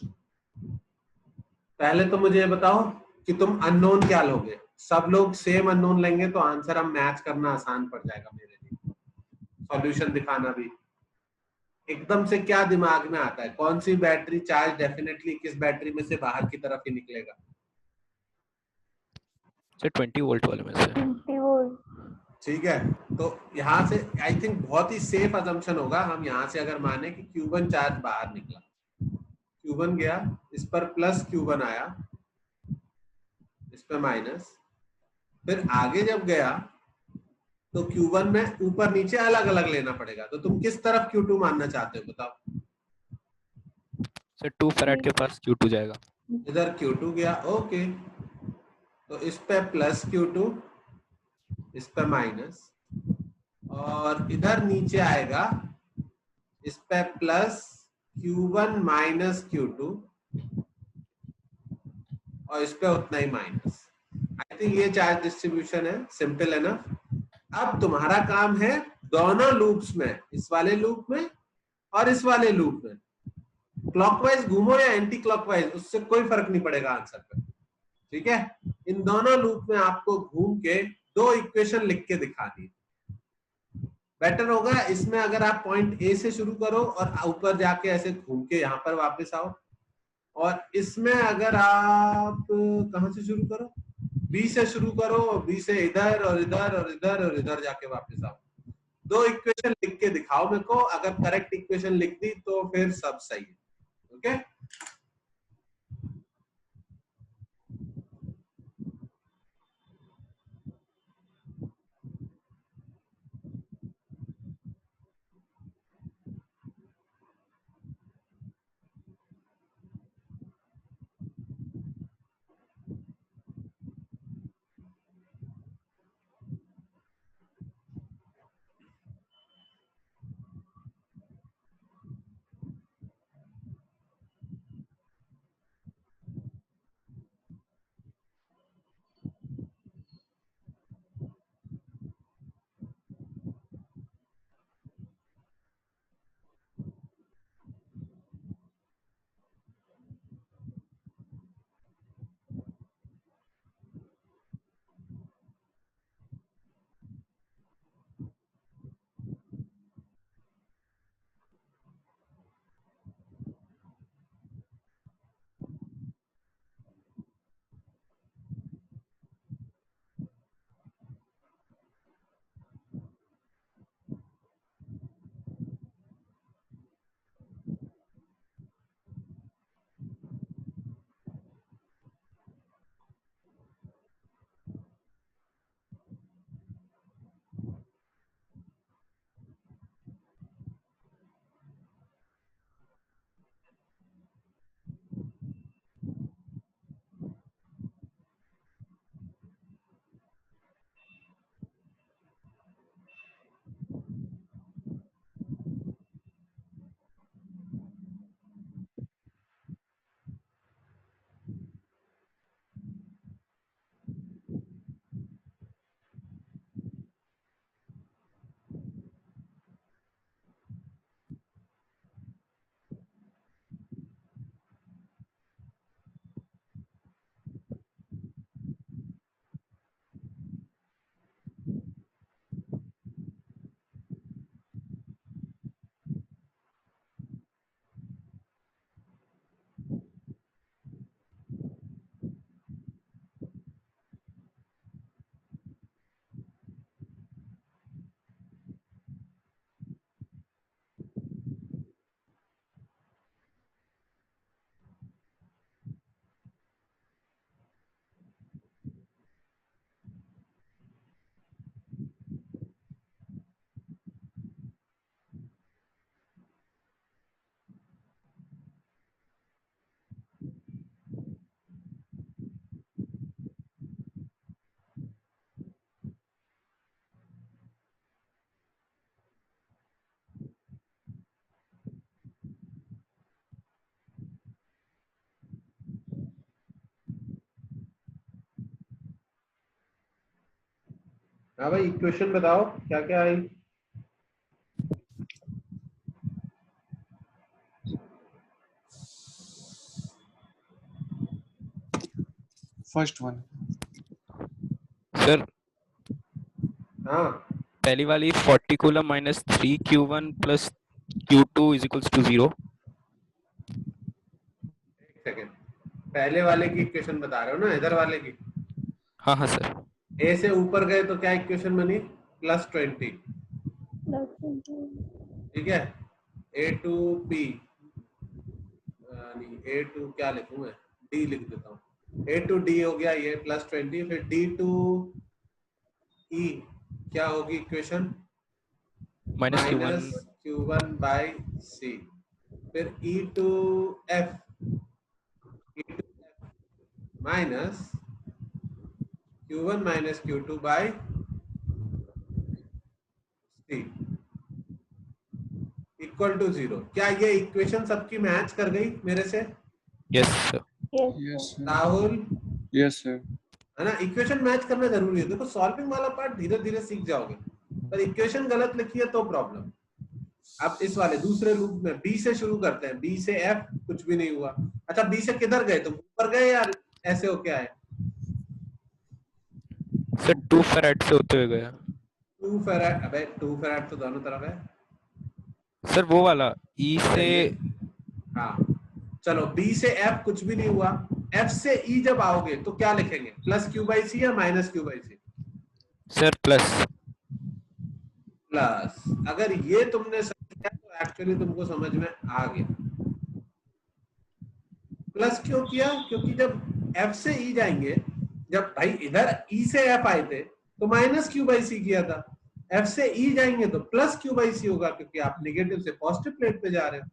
पहले तो मुझे ये बताओ कि तुम अननोन क्या लोगे। सब लोग सेम अननोन लेंगे तो आंसर हम मैच करना आसान पड़ जाएगा मेरे लिए, सॉल्यूशन दिखाना भी। एकदम से क्या दिमाग में आता है, कौन सी बैटरी चार्ज डेफिनेटली किस बैटरी में से बाहर की तरफ ही निकलेगा? सर 20 वोल्ट वाले में से। 20 वोल्ट। ठीक है, तो यहाँ से आई थिंक बहुत ही सेफ अजम्पशन होगा हम यहाँ से अगर माने कि Q1 चार्ज बाहर निकला, Q1 गया, इस पर प्लस Q1 आया, इस पर माइनस, फिर आगे जब गया तो Q1 में ऊपर नीचे अलग अलग लेना पड़ेगा। तो तुम किस तरफ Q2 मानना चाहते हो बताओ? सर 2 फैराड के पास Q2 जाएगा। इधर Q2 गया, ओके, तो इस पे प्लस Q2, इस पे माइनस, और इधर नीचे आएगा, इस पे प्लस Q1 माइनस Q2, और इस पे उतना ही माइनस। आई थिंक ये चार्ज डिस्ट्रीब्यूशन है, सिंपल है ना। अब तुम्हारा काम है दोनों लूप्स में, इस वाले लूप में और इस वाले लूप में, क्लॉकवाइज घूमो या एंटी क्लॉकवाइज, उससे कोई फर्क नहीं पड़ेगा आंसर पे। ठीक है, इन दोनों लूप में आपको घूम के दो इक्वेशन लिख के दिखानी है। बेटर होगा इसमें अगर आप पॉइंट ए से शुरू करो और ऊपर जाके ऐसे घूम के यहाँ पर वापस आओ, और इसमें अगर आप कहां से शुरू करो, बी से शुरू करो, बी से इधर और इधर और इधर और इधर जाके वापस आओ। दो इक्वेशन लिख के दिखाओ मेरे को, अगर करेक्ट इक्वेशन लिख दी तो फिर सब सही है। ओके, हाँ भाई, इक्वेशन बताओ क्या क्या आई। First one. सर हाँ पहली वाली 40 coulomb minus 3 Q1 plus Q2 is equals to 0। एक सेकेंड, पहले वाले की इक्वेशन बता रहे हो ना, इधर वाले की? हाँ हाँ सर। ए से ऊपर गए तो क्या इक्वेशन बनी? +20, ठीक है। ए टू पी, नहीं ए टू क्या लिखूं मैं, डी लिख देता हूँ। ए टू डी हो गया ये +20, फिर डी टू ई क्या होगी इक्वेशन? Minus Q1 -Q1/C। फिर E two F minus Q1 माइनस Q2/C इक्वल टू 0। क्या ये इक्वेशन सबकी मैच कर गई मेरे से? Yes sir. Yes sir. Rahul, yes sir. है ना? इक्वेशन मैच करना जरूरी है। देखो सॉल्विंग वाला पार्ट धीरे धीरे सीख जाओगे, पर इक्वेशन गलत लिखी है तो प्रॉब्लम। अब इस वाले दूसरे लूप में बी से शुरू करते हैं। बी से एफ कुछ भी नहीं हुआ। अच्छा बी से किधर गए तुम? ऊपर गए या ऐसे होके आए? सर 2 फैराड से होते हुए गया। 2 फैराड? अबे 2 फैराड तो दोनों तरफ है सर वो वाला ई से। हाँ चलो, बी से एफ कुछ भी नहीं हुआ। एफ से ई जब आओगे तो क्या लिखेंगे? +Q/C या -Q/C? Sir plus. प्लस। अगर ये तुमने समझ लिया तो एक्चुअली तुमको समझ में आ गया। प्लस क्यों किया? क्योंकि जब एफ से ई जाएंगे, जब भाई इधर ई से एफ आए थे तो -Q/C किया था। एफ से ई जाएंगे तो +Q/C होगा, क्योंकि आप निगेटिव से पॉजिटिव प्लेट पे जा रहे हो।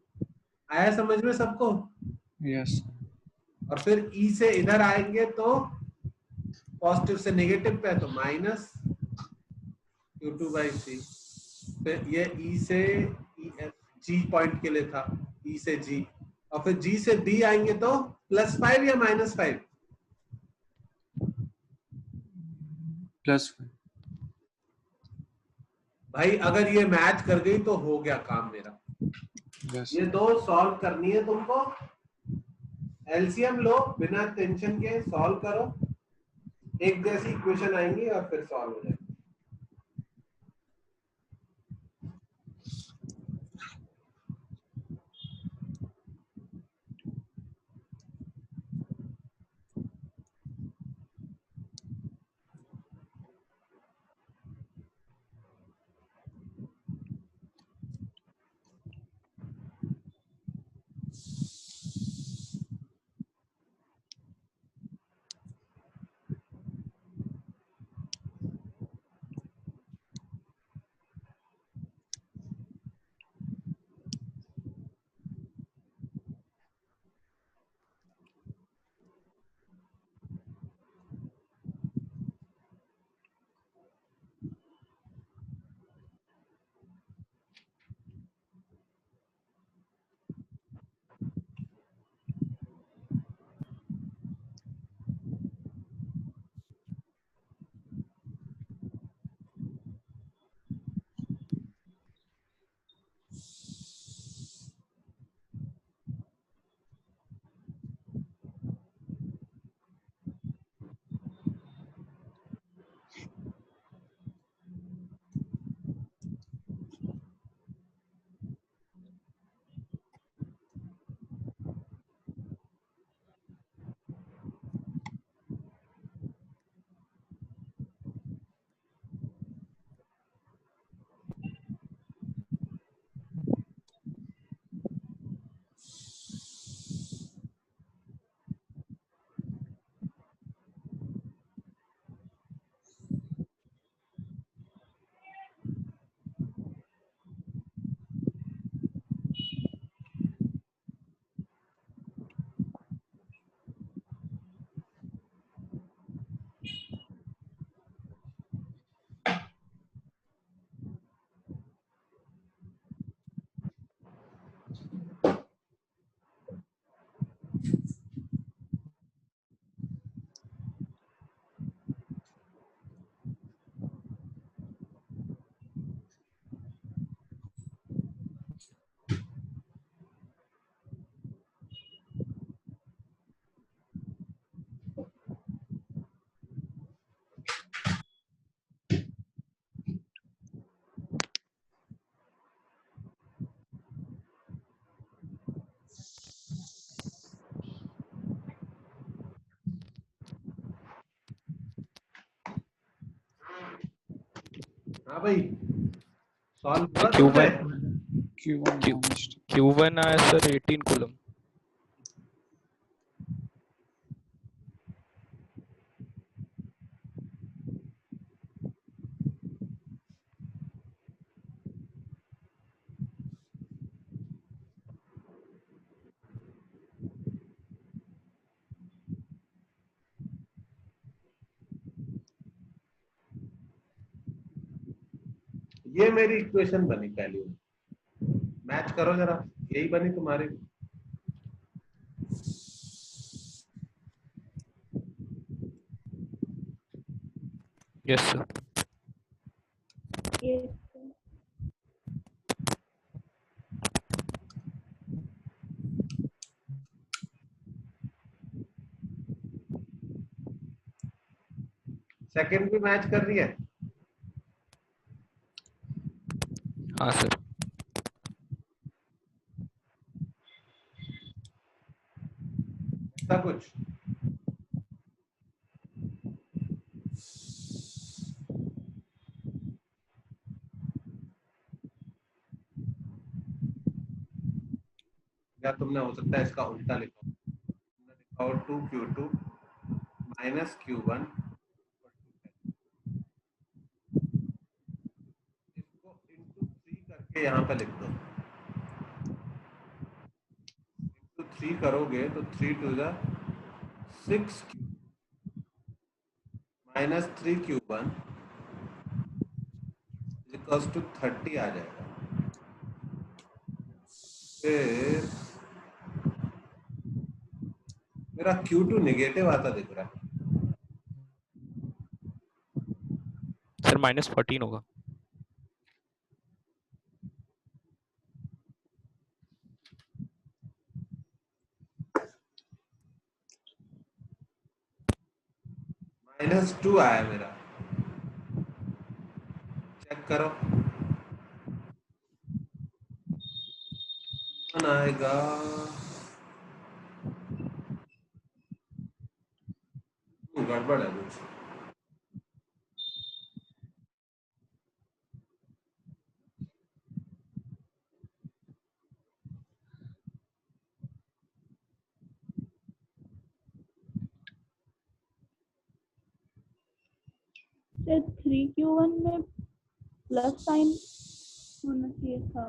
आया समझ में सबको? यस। और फिर ई से इधर आएंगे तो पॉजिटिव से नेगेटिव पे, तो -Q2/C। फिर ये ई से ई एफ जी पॉइंट के लिए था, ई से जी, और फिर जी से बी आएंगे तो +5 या -5? +5। भाई अगर ये मैच कर गई तो हो गया काम मेरा। यस। ये दो सॉल्व करनी है तुमको। एलसीएम लो, बिना टेंशन के सॉल्व करो, एक जैसी इक्वेशन आएंगी और फिर सॉल्व हो जाएगी। हाँ भाई, सॉल्व हुआ Q1 Q1 minus Q1 आया सर 18 कूलम। ये मेरी इक्वेशन बनी पहली, मैच करो जरा, यही बनी तुम्हारी। Yes sir. yes, सेकंड भी मैच कर रही है। हाँ सर। ऐसा कुछ या तुमने हो सकता है इसका उल्टा लिखा हो, तुमने लिखा हो 2Q2 माइनस Q1, इसको इंटू 3 करके यहाँ पे लिख दो। इंटू 3 करोगे तो 3 to the 6Q minus 3Q1 equals to 30 आ जाएगा। फिर मेरा Q2 नेगेटिव आता दिख रहा है। सर -14 होगा। -2 आया मेरा, चेक करो। आएगा गड़बड़ है कुछ। सर 3Q1 में प्लस साइन होना चाहिए था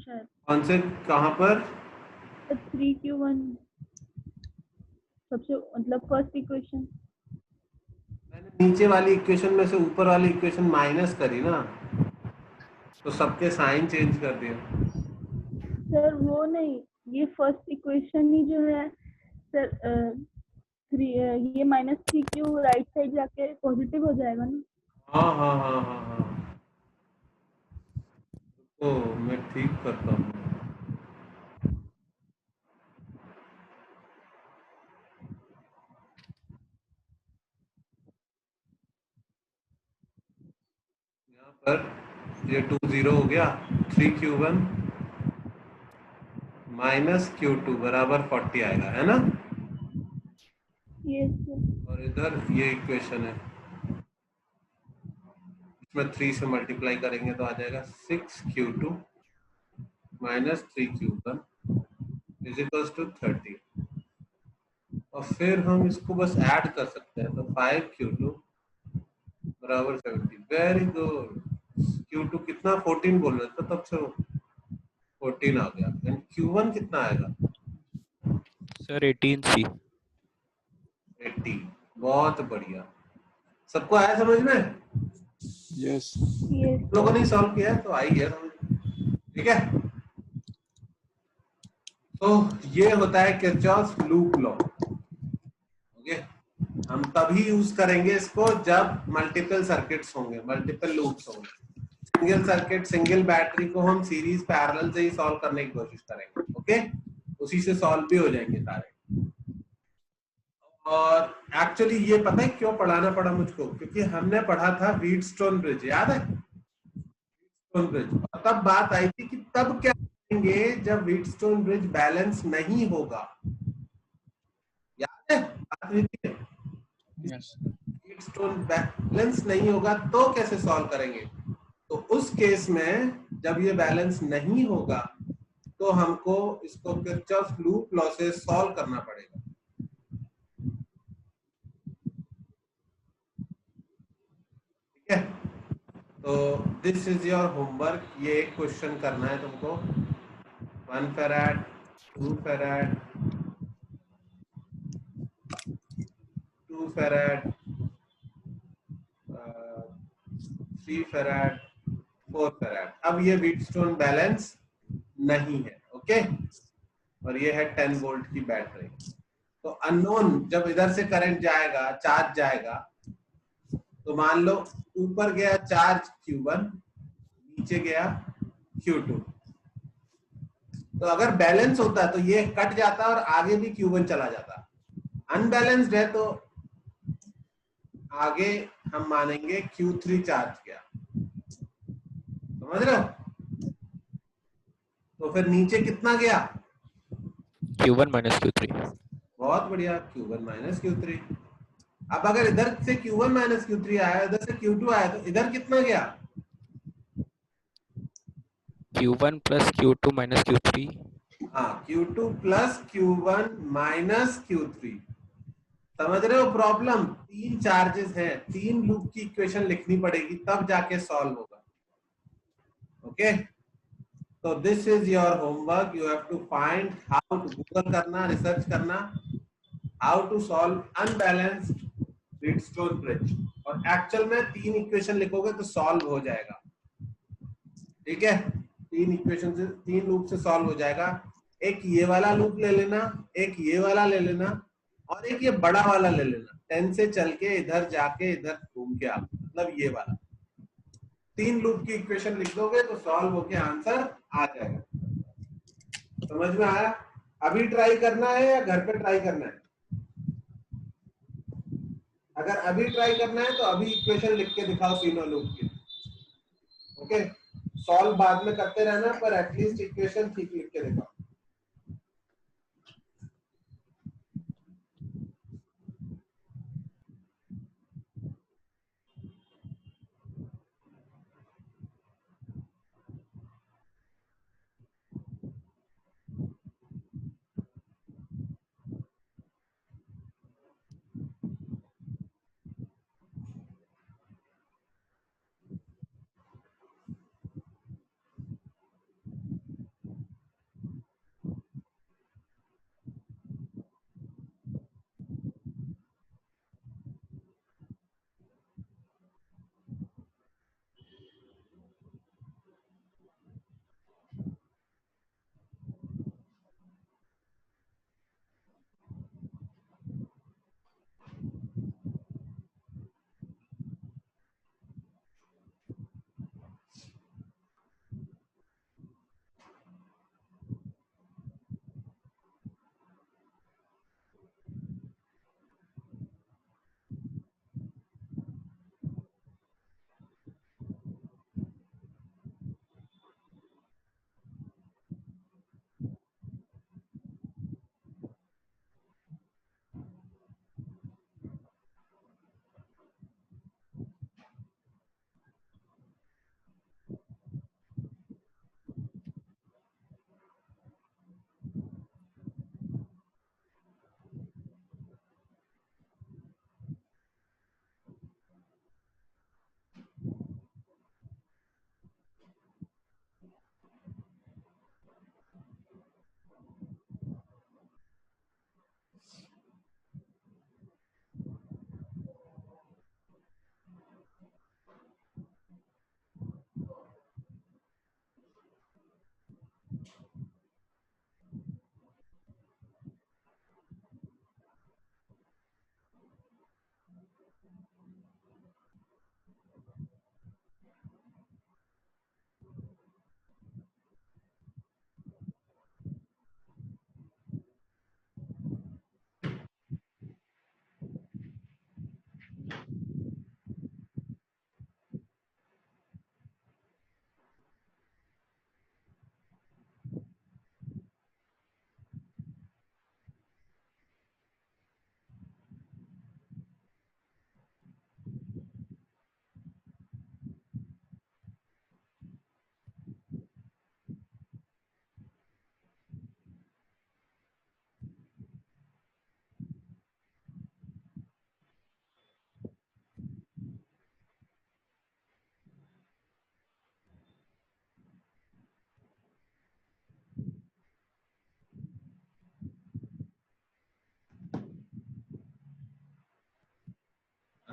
शायद। कौन से, कहाँ पर? 3Q1 सबसे मतलब फर्स्ट इक्वेशन। मैंने नीचे वाली इक्वेशन में से ऊपर वाली इक्वेशन माइनस करी ना, तो सबके साइन चेंज कर दिया। सर वो नहीं, ये फर्स्ट इक्वेशन ही जो है सर, ये -3Q राइट साइड जाके पॉजिटिव हो जाएगा ना। हाँ हाँ हाँ हाँ हाँ, तो मैं ठीक करता हूँ। यहाँ पर ये 2 0 हो गया। 3Q1 माइनस Q2 बराबर 40 आएगा, है ना? Yes sir. और इधर ये इक्वेशन है, इसमें 3 से मल्टीप्लाई करेंगे तो आ जाएगा 6Q2 minus 3Q1 is equals to 30। और फिर हम इसको बस ऐड कर सकते हैं, तो 5Q2 बराबर 70। Very good. Q2 कितना 14 बोल रहे थे तब से, वो 14 आ गया। एंड Q1 कितना आएगा? Sir 18C। 80। बहुत बढ़िया, सबको आया समझ में? Yes. यस लोगों ने सॉल्व किया है तो आई है समझ, ठीक है? तो ये होता है किरचॉफ्स लूप लॉ। ओके, हम तभी यूज करेंगे इसको जब मल्टीपल सर्किट्स होंगे, मल्टीपल लूप्स होंगे। सिंगल सर्किट, सिंगल बैटरी को हम सीरीज पैरेलल से ही सॉल्व करने की कोशिश करेंगे। ओके, उसी से सॉल्व भी हो जाएंगे सारे। और एक्चुअली ये पता है क्यों पढ़ाना पड़ा मुझको? क्योंकि हमने पढ़ा था व्हीटस्टोन ब्रिज, याद है? व्हीटस्टोन ब्रिज, और तब बात आई थी कि तब क्या करेंगे जब व्हीटस्टोन ब्रिज बैलेंस नहीं होगा। याद है बात हुई थी? Yes. व्हीटस्टोन बैलेंस नहीं होगा तो कैसे सॉल्व करेंगे? तो उस केस में जब ये बैलेंस नहीं होगा तो हमको इसको किरचॉफ लूप लॉ से सॉल्व करना पड़ेगा। ठीक है, तो दिस इज योर होमवर्क। ये एक क्वेश्चन करना है तुमको। 1 farad, 2 farad, 2 farad, 3 farad, 4 farad. अब ये व्हीटस्टोन बैलेंस नहीं है। ओके, और ये है 10 वोल्ट की बैटरी। तो अननोन जब इधर से करंट जाएगा, चार्ज जाएगा, तो मान लो ऊपर गया चार्ज Q1, नीचे गया Q2। तो अगर बैलेंस होता तो ये कट जाता और आगे भी Q1 चला जाता। अनबैलेंस्ड है तो आगे हम मानेंगे Q3 चार्ज किया। समझ रहे हो? तो फिर नीचे कितना गया? Q1 minus Q3। बहुत बढ़िया, Q1 माइनस Q3। अब अगर इधर से Q1 माइनस Q3 आया, इधर से Q2 आया, तो इधर कितना गया? Q1 plus Q2 minus Q3। हाँ, Q2 plus Q1 minus Q3। समझ रहे हो प्रॉब्लम? 3 चार्जेस हैं, 3 लूप की इक्वेशन लिखनी पड़ेगी तब जाके सॉल्व होगा। ओके, तो this is your homework. You have to find how to, Google करना, रिसर्च करना, how to solve unbalanced Wheatstone bridge. और एक्चुअल में 3 इक्वेशन लिखोगे तो सॉल्व हो जाएगा। ठीक है, 3 इक्वेशन से, 3 लूप से सॉल्व हो जाएगा। एक ये वाला लूप ले लेना, एक ये वाला ले लेना, और एक ये बड़ा वाला ले लेना। 10 से चल के इधर जाके इधर घूम के आ, मतलब ये वाला। 3 लूप की इक्वेशन लिख दोगे तो सॉल्व होके आंसर आ जाएगा। समझ में आया? अभी ट्राई करना है या घर पे ट्राई करना है? अगर अभी ट्राई करना है तो अभी इक्वेशन लिख के दिखाओ तीनों लूप की। ओके, सॉल्व बाद में करते रहना, पर एटलीस्ट इक्वेशन ठीक लिख के दिखाओ।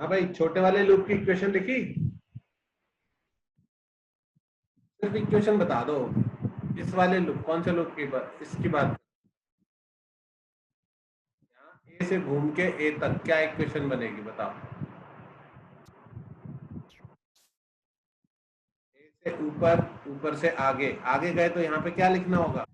हाँ भाई, छोटे वाले लूप की इक्वेशन लिखी, सिर्फ इक्वेशन बता दो। इस वाले लूप, कौन से लूप की बात, इसकी बात, ए से घूम के ए तक क्या इक्वेशन बनेगी बताओ। ए से ऊपर, ऊपर से आगे, आगे गए तो यहाँ पे क्या लिखना होगा?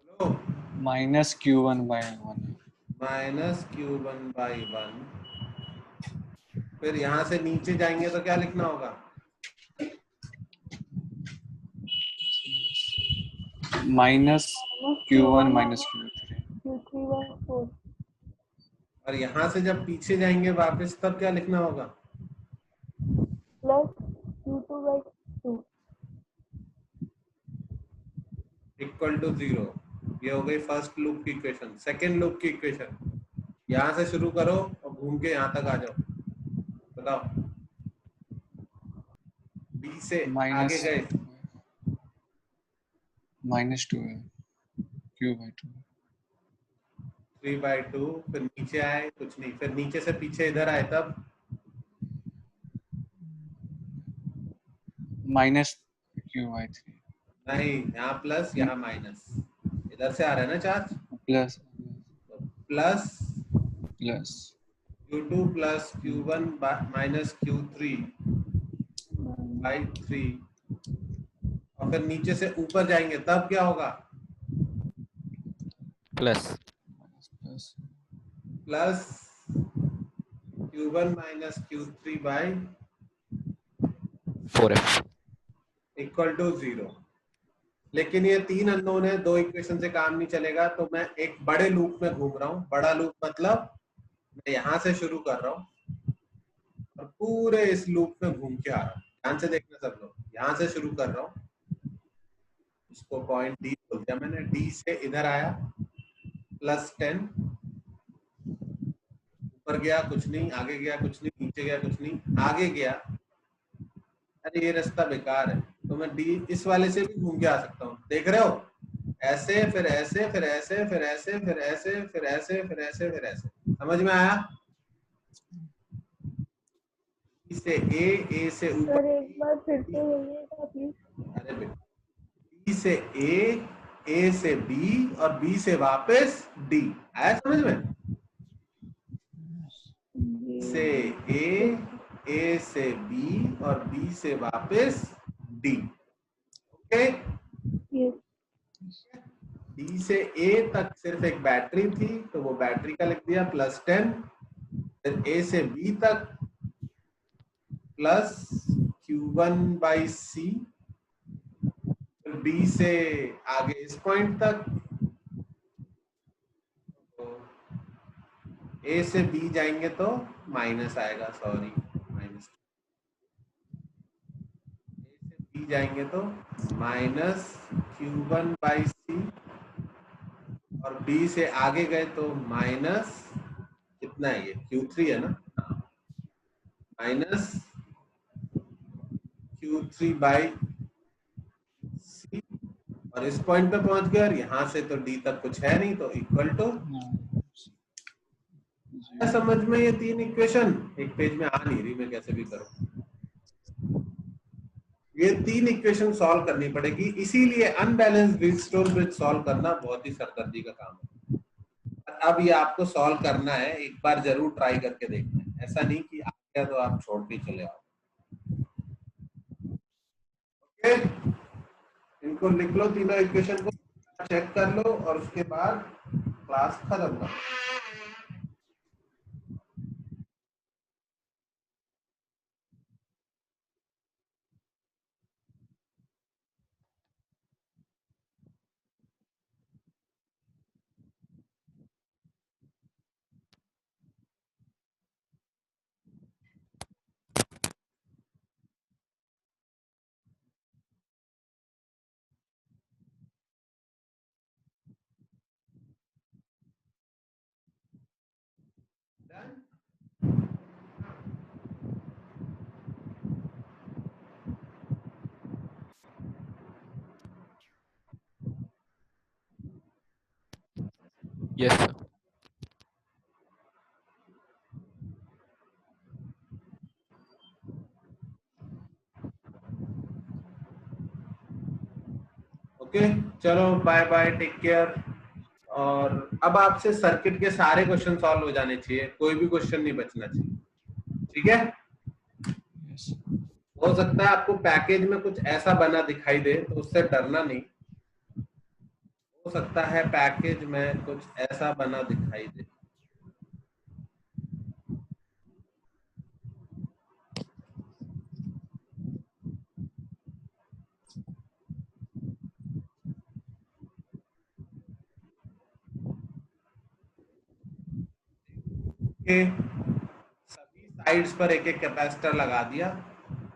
बोलो। -Q1/1 -Q1/1। फिर यहाँ से नीचे जाएंगे तो क्या लिखना होगा? -Q1 -Q3 Q3/4 और यहाँ से जब पीछे जाएंगे वापस तब क्या लिखना होगा? Plus Q2/2 equal to 0। ये हो गई फर्स्ट लूप की इक्वेशन। सेकेंड लूप की इक्वेशन, यहाँ से शुरू करो और घूम के यहाँ तक आ जाओ। बताओ, बी से आगे गए, -2 है Q/2 3/2, फिर नीचे आए कुछ नहीं, फिर नीचे से पीछे इधर आए तब -Q/3 नहीं, यहाँ प्लस यहाँ माइनस, इधर से आ रहा है ना चार्ज, प्लस तो plus plus Q2 plus Q1 minus Q3/3, और फिर नीचे से ऊपर जाएंगे तब क्या होगा? Plus plus plus Q1 minus Q3/, 4F। Equal to 0। लेकिन ये तीन अननोन है, दो इक्वेशन से काम नहीं चलेगा, तो मैं एक बड़े लूप में घूम रहा हूँ। बड़ा लूप मतलब मैं यहाँ से शुरू कर रहा हूँ और पूरे इस लूप में घूम के आ रहा हूँ। ध्यान से देखना सब लोग, यहाँ से शुरू कर रहा हूँ, इसको पॉइंट डी बोल दिया मैंने, डी से इधर आया +10, ऊपर गया कुछ नहीं, आगे गया कुछ नहीं, नीचे गया कुछ नहीं, आगे गया, अरे ये रास्ता बेकार है, तो मैं डी इस वाले से भी घूम के आ सकता हूँ। देख रहे हो, ऐसे फिर ऐसे फिर ऐसे फिर ऐसे फिर ऐसे फिर ऐसे फिर ऐसे फिर ऐसे। समझ में आया? E से ए से सर ऊपर, एक बार फिर से बोलिएगा प्लीज। अरे बेटा, बी से ए से बी और बी से वापस डी। आया समझ में? से ए से बी और बी से वापस डी। ओके, यस डी से ए तक सिर्फ एक बैटरी थी तो वो बैटरी का लिख दिया +10, फिर ए से बी तक प्लस Q1/C, फिर बी से आगे इस पॉइंट तक, तो ए से बी जाएंगे तो माइनस आएगा, सॉरी माइनस, ए से बी जाएंगे तो -Q1/C, और बी से आगे गए तो माइनस, कितना है ये, Q3 है ना, माइनस Q3/C, और इस पॉइंट पे पहुंच गए और यहाँ से तो डी तक कुछ है नहीं, तो इक्वल टू। समझ में ये तीन इक्वेशन? एक पेज में आ नहीं रही, मैं कैसे भी करूं। ये तीन इक्वेशन सॉल्व करनी पड़ेगी, इसीलिए अनबैलेंस्ड व्हीटस्टोन ब्रिज सॉल्व करना बहुत ही सरदर्दी का काम है। अब ये आपको सॉल्व करना है, एक बार जरूर ट्राई करके देखना है, ऐसा नहीं कि आ गया तो आप छोड़ के चले आओ। ओके, इनको लिख लो, तीनों इक्वेशन को चेक कर लो और उसके बाद क्लास खत्म करो। Yes sir. ओके, चलो बाय बाय, टेक केयर। और अब आपसे सर्किट के सारे क्वेश्चन सॉल्व हो जाने चाहिए, कोई भी क्वेश्चन नहीं बचना चाहिए, ठीक है? Yes. हो सकता है आपको पैकेज में कुछ ऐसा बना दिखाई दे, तो उससे डरना नहीं। हो सकता है पैकेज में कुछ ऐसा बना दिखाई दे। के सभी साइड्स पर एक एक कैपेसिटर लगा दिया।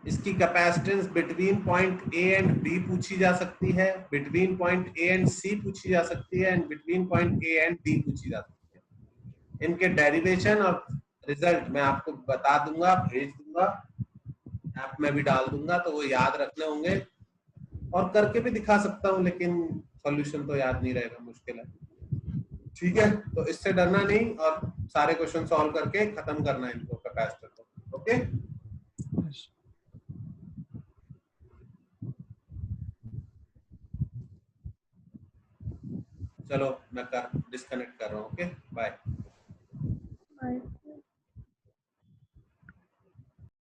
इसकी capacitance between point A and B पूछी जा सकती है, between point A and C पूछी जा सकती है, and between point A and D पूछी जा सकती है। इनके डेरिवेशन और रिजल्ट मैं आपको बता दूंगा, भेज दूंगा, ऐप में भी डाल दूंगा, तो वो याद रखने होंगे। और करके भी दिखा सकता हूँ, लेकिन सॉल्यूशन तो याद नहीं रहेगा, मुश्किल है। ठीक है, तो इससे डरना नहीं, और सारे क्वेश्चन सॉल्व करके खत्म करना है इनको, कैपेसिटर को। Okay, Yes. चलो मैं डिस्कनेक्ट कर रहा हूँ। Okay, bye. बाय।